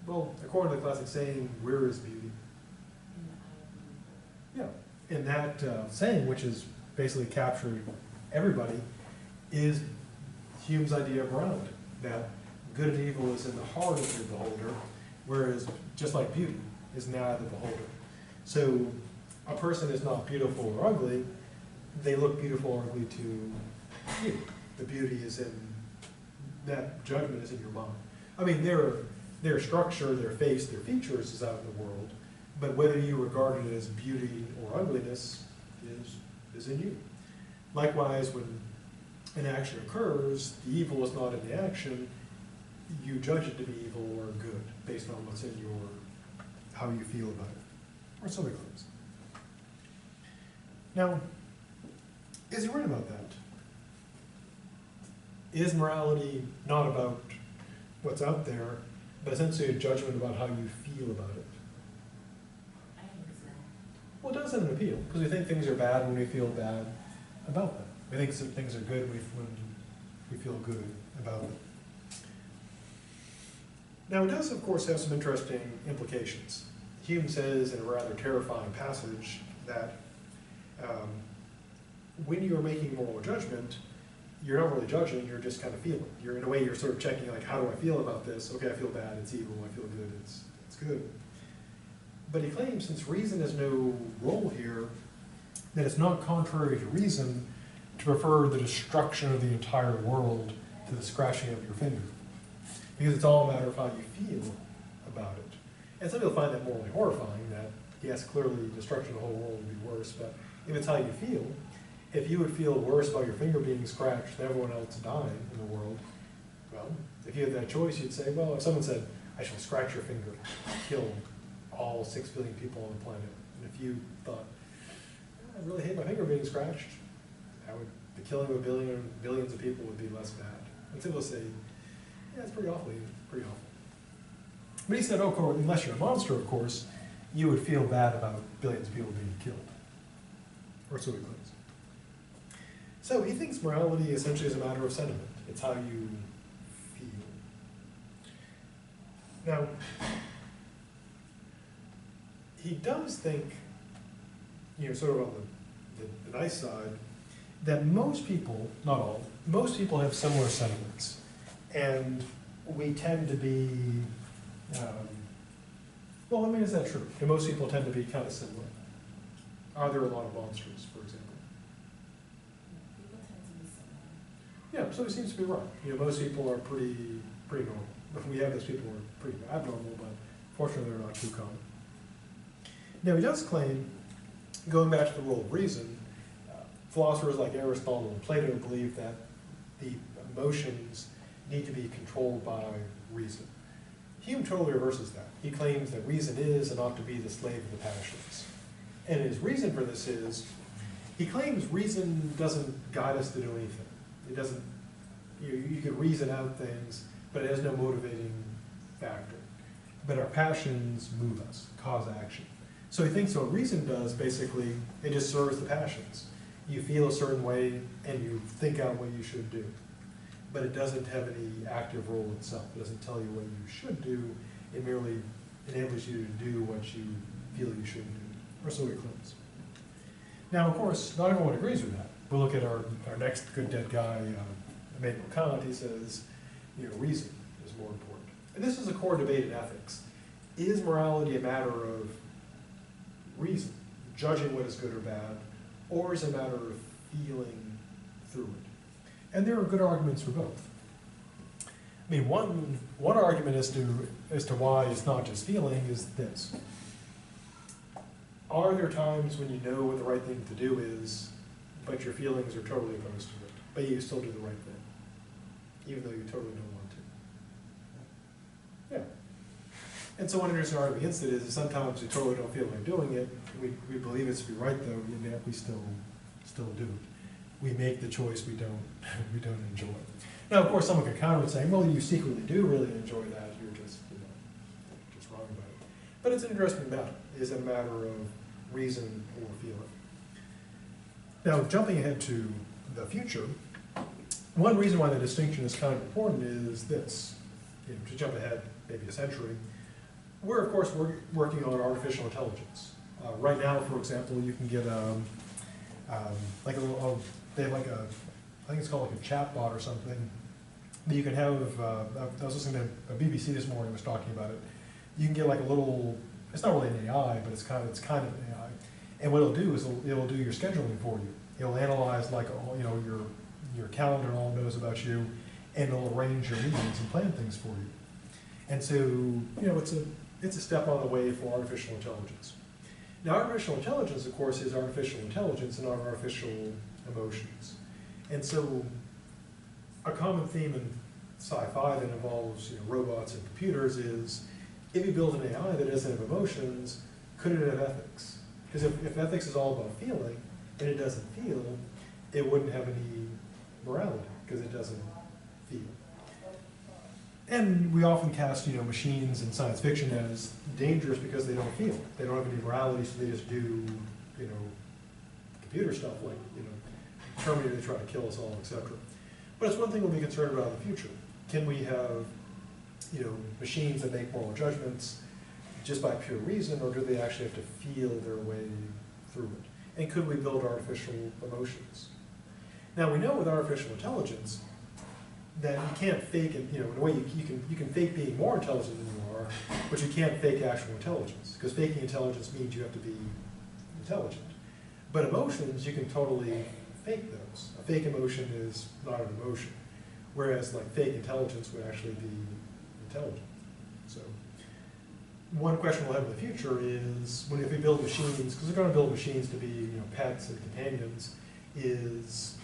Well, according to the classic saying, where is beauty? Yeah, and that saying, which is basically captured everybody, is Hume's idea of morality, that good and evil is in the heart of the beholder, whereas just like beauty is in the eye of the beholder. So a person is not beautiful or ugly, they look beautiful or ugly to you. The beauty is in, that judgment is in your mind. I mean, their structure, their face, their features is out in the world, but whether you regard it as beauty or ugliness is in you. Likewise, when an action occurs, the evil is not in the action, you judge it to be evil or good based on what's in how you feel about it, or so it claims. Now, is he right about that? Is morality not about what's out there, but essentially a judgment about how you feel about it? I think so. Well, it does have an appeal, because we think things are bad when we feel bad about them. We think some things are good when we feel good about them. Now, it does, of course, have some interesting implications. Hume says in a rather terrifying passage that when you're making moral judgment, you're not really judging, you're just kind of feeling. You're, in a way, you're sort of checking, like, how do I feel about this? Okay, I feel bad, it's evil. I feel good, it's good. But he claims, since reason has no role here, that it's not contrary to reason to prefer the destruction of the entire world to the scratching of your finger. Because it's all a matter of how you feel about it. And some people find that morally horrifying, that, yes, clearly destruction of the whole world would be worse, but if it's how you feel, if you would feel worse about your finger being scratched than everyone else dying in the world, well, if you had that choice, you'd say, well, if someone said, I shall scratch your finger, kill all 6 billion people on the planet, and if you thought, I really hate my finger being scratched, the killing of billions of people would be less bad. And some will say, yeah, it's pretty awful, pretty awful. But he said, oh, unless you're a monster, of course, you would feel bad about billions of people being killed. Or so he claims. So he thinks morality essentially is a matter of sentiment. It's how you feel. Now, he does think, sort of on the nice side, that most people, not all, most people have similar sentiments. And we tend to be, is that true? Do most people tend to be kind of similar? Are there a lot of monsters, for example? People tend to be similar. Yeah, so he seems to be right. Most people are pretty normal. We have those people who are pretty abnormal, but fortunately they're not too common. Now he does claim, going back to the role of reason, philosophers like Aristotle and Plato believe that the emotions need to be controlled by reason. Hume totally reverses that. He claims that reason is and ought to be the slave of the passions. And his reason for this is, he claims reason doesn't guide us to do anything. It doesn't, you can reason out things, but it has no motivating factor. But our passions move us, cause action. So he thinks what reason does, basically, it just serves the passions. You feel a certain way, and you think out what you should do. But it doesn't have any active role itself. It doesn't tell you what you should do. It merely enables you to do what you feel you should do. Or so he claims. Now, of course, not everyone agrees with that. We'll look at our next good dead guy, Immanuel Kant. He says, reason is more important. And this is a core debate in ethics. Is morality a matter of reason, judging what is good or bad, or is it a matter of feeling through it? And there are good arguments for both. I mean, one argument as to why it's not just feeling is this. Are there times when you know what the right thing to do is, but your feelings are totally opposed to it, but you still do the right thing, even though you totally don't want to? Yeah. And so one interesting argument against it is sometimes we totally don't feel like doing it. We believe it's to be right, though, and yet we still do it. We make the choice we don't enjoy. Now, of course, someone could counter it saying, well, you secretly do really enjoy that. You're just wrong about it. But it's an interesting matter. Is it a matter of reason or feeling? Now, jumping ahead to the future, one reason why the distinction is kind of important is this. To jump ahead maybe a century, we're, of course, working on artificial intelligence. Right now, for example, you can get like a little, they have like a, I think it's called like a chat bot or something, that you can have, I was listening to a BBC this morning was talking about it. You can get like a little, it's not really an AI, but it's kind of an AI. And what it'll do is it'll do your scheduling for you. It'll analyze like, your calendar and all it knows about you, and it'll arrange your meetings and plan things for you. And so, it's a step on the way for artificial intelligence. Now, artificial intelligence, of course, is artificial intelligence and not artificial emotions. And so, a common theme in sci-fi that involves robots and computers is, if you build an AI that doesn't have emotions, could it have ethics? Because if ethics is all about feeling, and it doesn't feel, it wouldn't have any morality, because it doesn't feel. And we often cast, machines in science fiction as dangerous because they don't feel. They don't have any morality, so they just do, computer stuff like, Terminator, they try to kill us all, etc. But it's one thing we'll be concerned about in the future. Can we have, machines that make moral judgments just by pure reason, or do they actually have to feel their way through it? And could we build artificial emotions? Now, we know with artificial intelligence that you can't fake it, in a way you can fake being more intelligent than you are, but you can't fake actual intelligence, because faking intelligence means you have to be intelligent. But emotions, you can totally fake those. A fake emotion is not an emotion, whereas like fake intelligence would actually be intelligent. So one question we'll have in the future is, if we build machines, because we're going to build machines to be pets and companions, is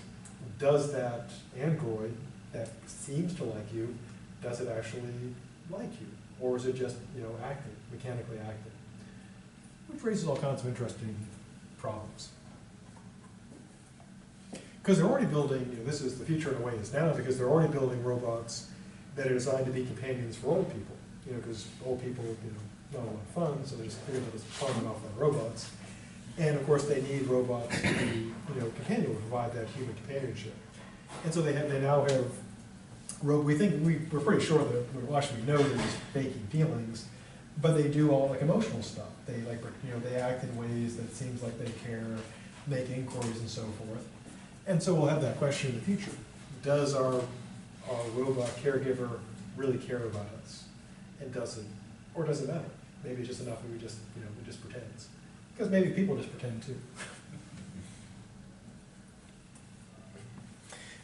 does that android that seems to like you, does it actually like you? Or is it just, acting, mechanically acting? Which raises all kinds of interesting problems. Because they're already building, this is the future in a way is now, because they're already building robots that are designed to be companions for old people. Because old people, not a lot of fun, so they just figured they'll just farm it off on robots. And of course, they need robots to be, companion, to provide that human companionship. And so they now have, we're pretty sure that, well, actually we know they're just faking feelings, but they do all like emotional stuff. They they act in ways that seems like they care, make inquiries and so forth. And so we'll have that question in the future. Does our robot caregiver really care about us? And does it matter? Maybe it's just enough that we just pretends. Because maybe people just pretend too.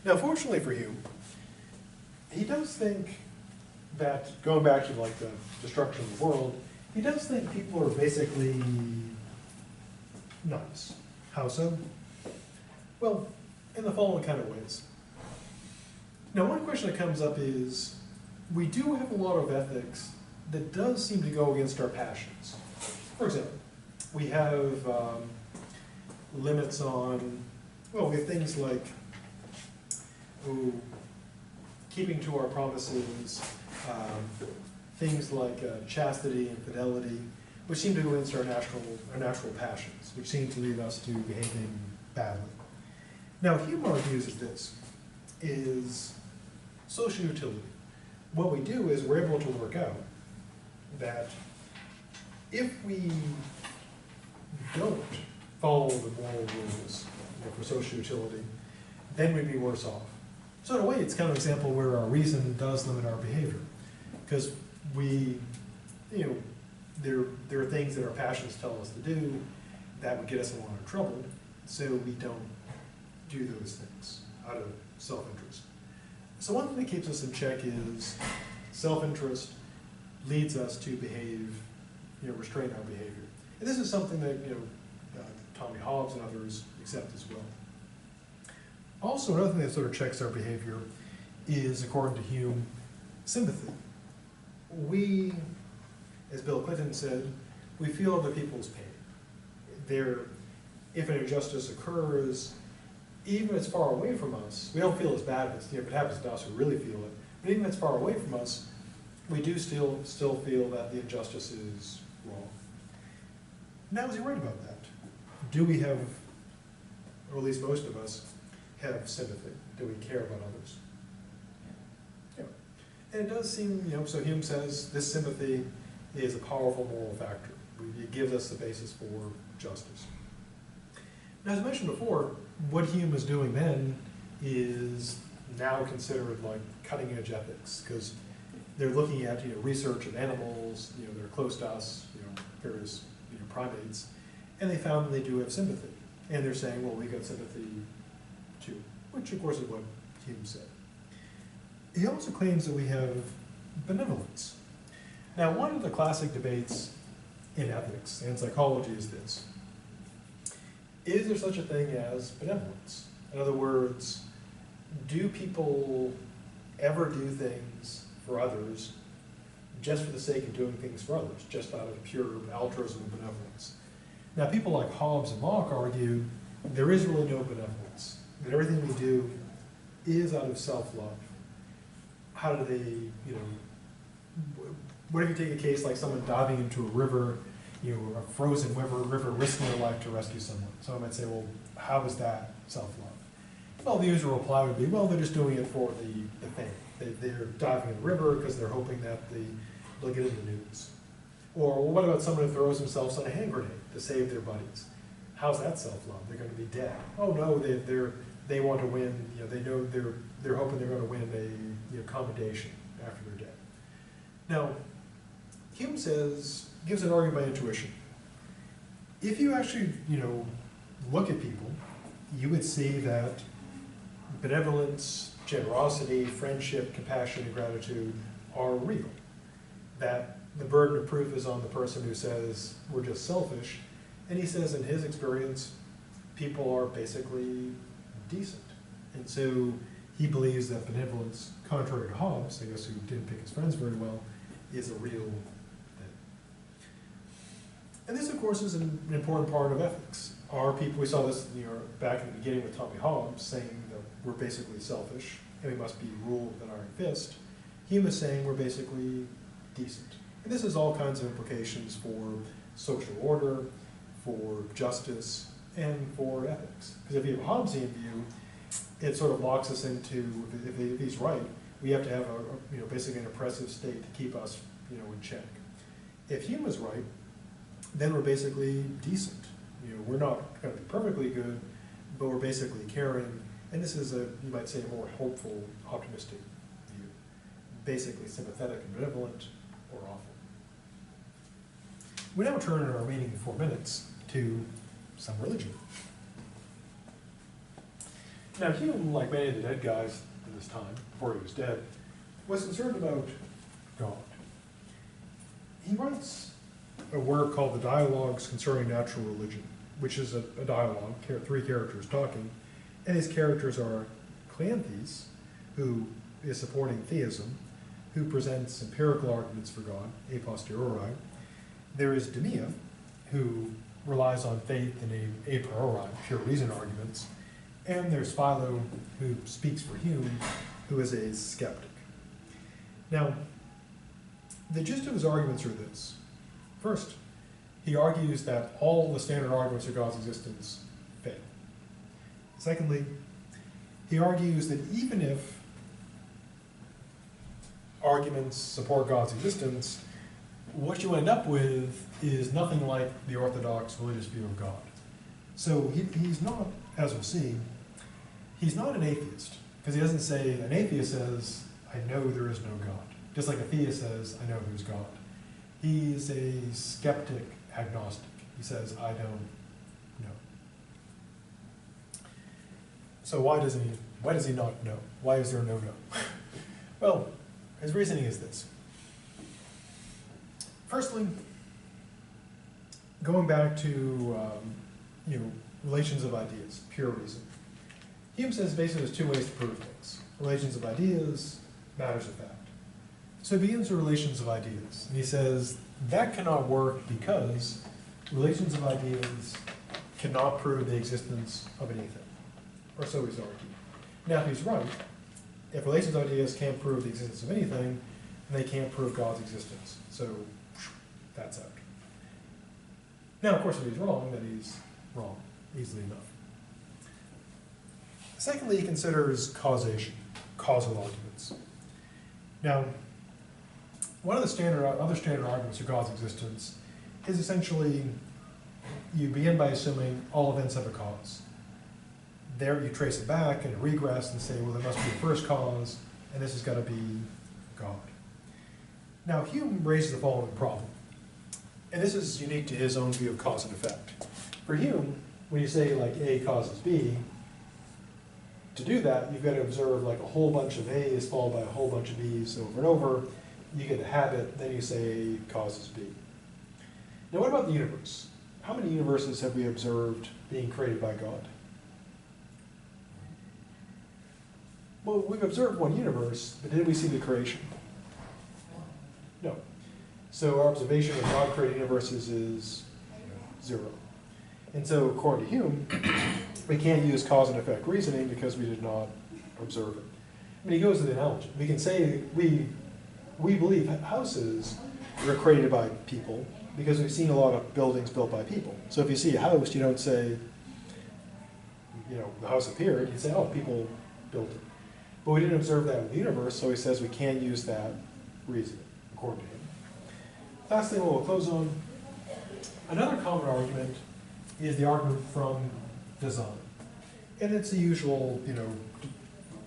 Now, fortunately for Hume, he does think that, going back to like the destruction of the world, he does think people are basically nice. How so? Well, in the following kind of ways. Now, one question that comes up is, we do have a lot of ethics that does seem to go against our passions. For example, we have limits on, well, we have things like keeping to our promises, things like chastity and fidelity, which seem to go against our natural passions, which seem to lead us to behaving badly. Now, Hume argues is social utility. What we do is we're able to work out that if we don't follow the moral rules for social utility, then we'd be worse off. So in a way, it's kind of an example where our reason does limit our behavior. Because there are things that our passions tell us to do that would get us in a lot of trouble, so we don't do those things out of self-interest. So one thing that keeps us in check is self-interest leads us to behave, restrain our behavior. And this is something that, Tommy Hobbes and others accept as well. Also, another thing that sort of checks our behavior is, according to Hume, sympathy. We, as Bill Clinton said, we feel other people's pain. If an injustice occurs, even if it's far away from us, we don't feel as bad if it happens to us, we really feel it. But even if it's far away from us, we do still feel that the injustice is wrong. Now, is he right about that? Do we have, or at least most of us, have sympathy? Do we care about others? Yeah. And it does seem, so Hume says this sympathy is a powerful moral factor. It gives us the basis for justice. Now, as I mentioned before, what Hume is doing then is now considered like cutting-edge ethics, because they're looking at research of animals, that are close to us, various primates, and they found that they do have sympathy. And they're saying, well, we got sympathy too, which of course is what Hume said. He also claims that we have benevolence. Now, one of the classic debates in ethics and psychology is this: is there such a thing as benevolence? In other words, do people ever do things for others just for the sake of doing things for others, just out of pure altruism and benevolence? Now, people like Hobbes and Locke argue there is really no benevolence, that everything we do is out of self-love. How do they, what if you take a case like someone diving into a river, a frozen river, risking their life to rescue someone? Someone might say, well, how is that self-love? Well, the usual reply would be, well, they're just doing it for the fame. They're diving in the river because they're hoping that they'll get in the news. Or, well, what about someone who throws themselves on a hand grenade to save their buddies? How's that self-love? They're going to be dead. Oh no, they want to win. They know they're hoping they're going to win a commendation after they're dead. Now, Hume gives an argument by intuition. If you actually look at people, you would see that benevolence, generosity, friendship, compassion, and gratitude are real. That the burden of proof is on the person who says we're just selfish, and he says in his experience, people are basically decent. And so he believes that benevolence, contrary to Hobbes, I guess, who didn't pick his friends very well, is a real thing. And this, of course, is an important part of ethics. Our people, we saw this back in the beginning with Tommy Hobbes, saying that we're basically selfish and we must be ruled with an iron fist. Hume is saying we're basically decent. And this has all kinds of implications for social order, for justice, and for ethics. Because if you have a Hobbesian view, it sort of locks us into, if he's right, we have to have basically an oppressive state to keep us, in check. If Hume is right, then we're basically decent. We're not going to be perfectly good, but we're basically caring. And this is you might say, a more hopeful, optimistic view. Basically sympathetic and benevolent, or awful. We now turn in our remaining 4 minutes to some religion. Now Hume, like many of the dead guys in this time, before he was dead, was concerned about God. He writes a work called The Dialogues Concerning Natural Religion, which is a dialogue, 3 characters talking, and his characters are Cleanthes, who is supporting theism, who presents empirical arguments for God, a posteriori. There is Demea, who relies on faith and a priori, pure reason arguments, and there's Philo, who speaks for Hume, who is a skeptic. Now, the gist of his arguments are this. First, he argues that all the standard arguments for God's existence fail. Secondly, he argues that even if arguments support God's existence, what you end up with is nothing like the orthodox religious view of God. So he's not, as we'll see, he's not an atheist, because he doesn't say, an atheist says, I know there is no God. Just like a theist says, I know there's God. He's a skeptic agnostic. He says, I don't know. So why does he not know? Why is there no know? Well, his reasoning is this. Firstly, going back to relations of ideas, pure reason. Hume says basically there's 2 ways to prove things. Relations of ideas, matters of fact. So he begins with relations of ideas. And he says that cannot work because relations of ideas cannot prove the existence of anything. Or so he's argued. Now if he's right, if relations of ideas can't prove the existence of anything, then they can't prove God's existence. So that's out. Now of course if he's wrong, then he's wrong, easily enough. Secondly, he considers causation, causal arguments. Now, one of the other standard arguments for God's existence is essentially you begin by assuming all events have a cause. There you trace it back and regress and say, well, there must be a first cause, and this has got to be God. Now, Hume raises the following problem, and this is unique to his own view of cause and effect. For Hume, when you say like A causes B, to do that, you've got to observe like a whole bunch of A's followed by a whole bunch of B's over and over. You get the habit, then you say A causes B. Now what about the universe? How many universes have we observed being created by God? Well, we've observed one universe, but did we see the creation? No. So our observation of God created universes is 0. And so according to Hume, we can't use cause and effect reasoning because we did not observe it. I mean, he goes to the analogy. We can say we believe houses were created by people because we've seen a lot of buildings built by people. So if you see a house, you don't say, the house appeared. You say, oh, people built it. But we didn't observe that with the universe, so he says we can't use that reasoning, according to him. Last thing we'll close on. Another common argument is the argument from design. And it's the usual,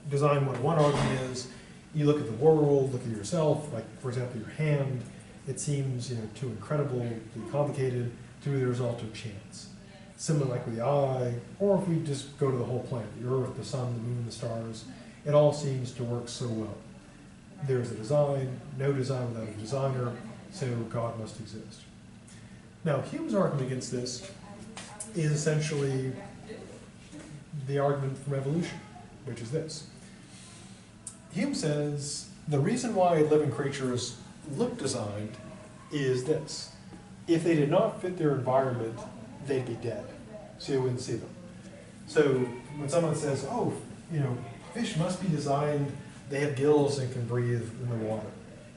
design 101 argument is you look at the world, look at yourself, like for example your hand, it seems too incredibly complicated to be the result of chance. Similar like with the eye, or if we just go to the whole planet, the earth, the sun, the moon, the stars, it all seems to work so well. There's a design, no design without a designer, so God must exist. Now Hume's argument against this is essentially the argument from evolution, which is this. Hume says the reason why living creatures look designed is this. If they did not fit their environment, they'd be dead, so you wouldn't see them. So when someone says, oh, fish must be designed, they have gills and can breathe in the water.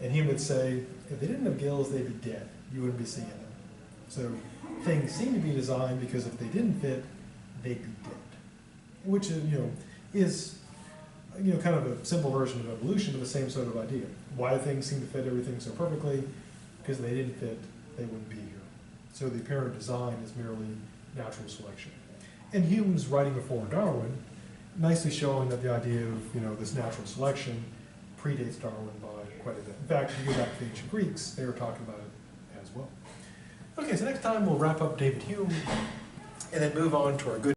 And Hume would say, If they didn't have gills, they'd be dead. You wouldn't be seeing them. So things seem to be designed because if they didn't fit, they'd be dead. Which is, kind of a simple version of evolution, but the same sort of idea. Why do things seem to fit everything so perfectly? Because if they didn't fit, they wouldn't be here. So the apparent design is merely natural selection. And Hume's writing before Darwin, nicely showing that the idea of, this natural selection predates Darwin by quite a bit. In fact, if you go back to the ancient Greeks, they were talking about it as well. Okay, so next time we'll wrap up David Hume and then move on to our good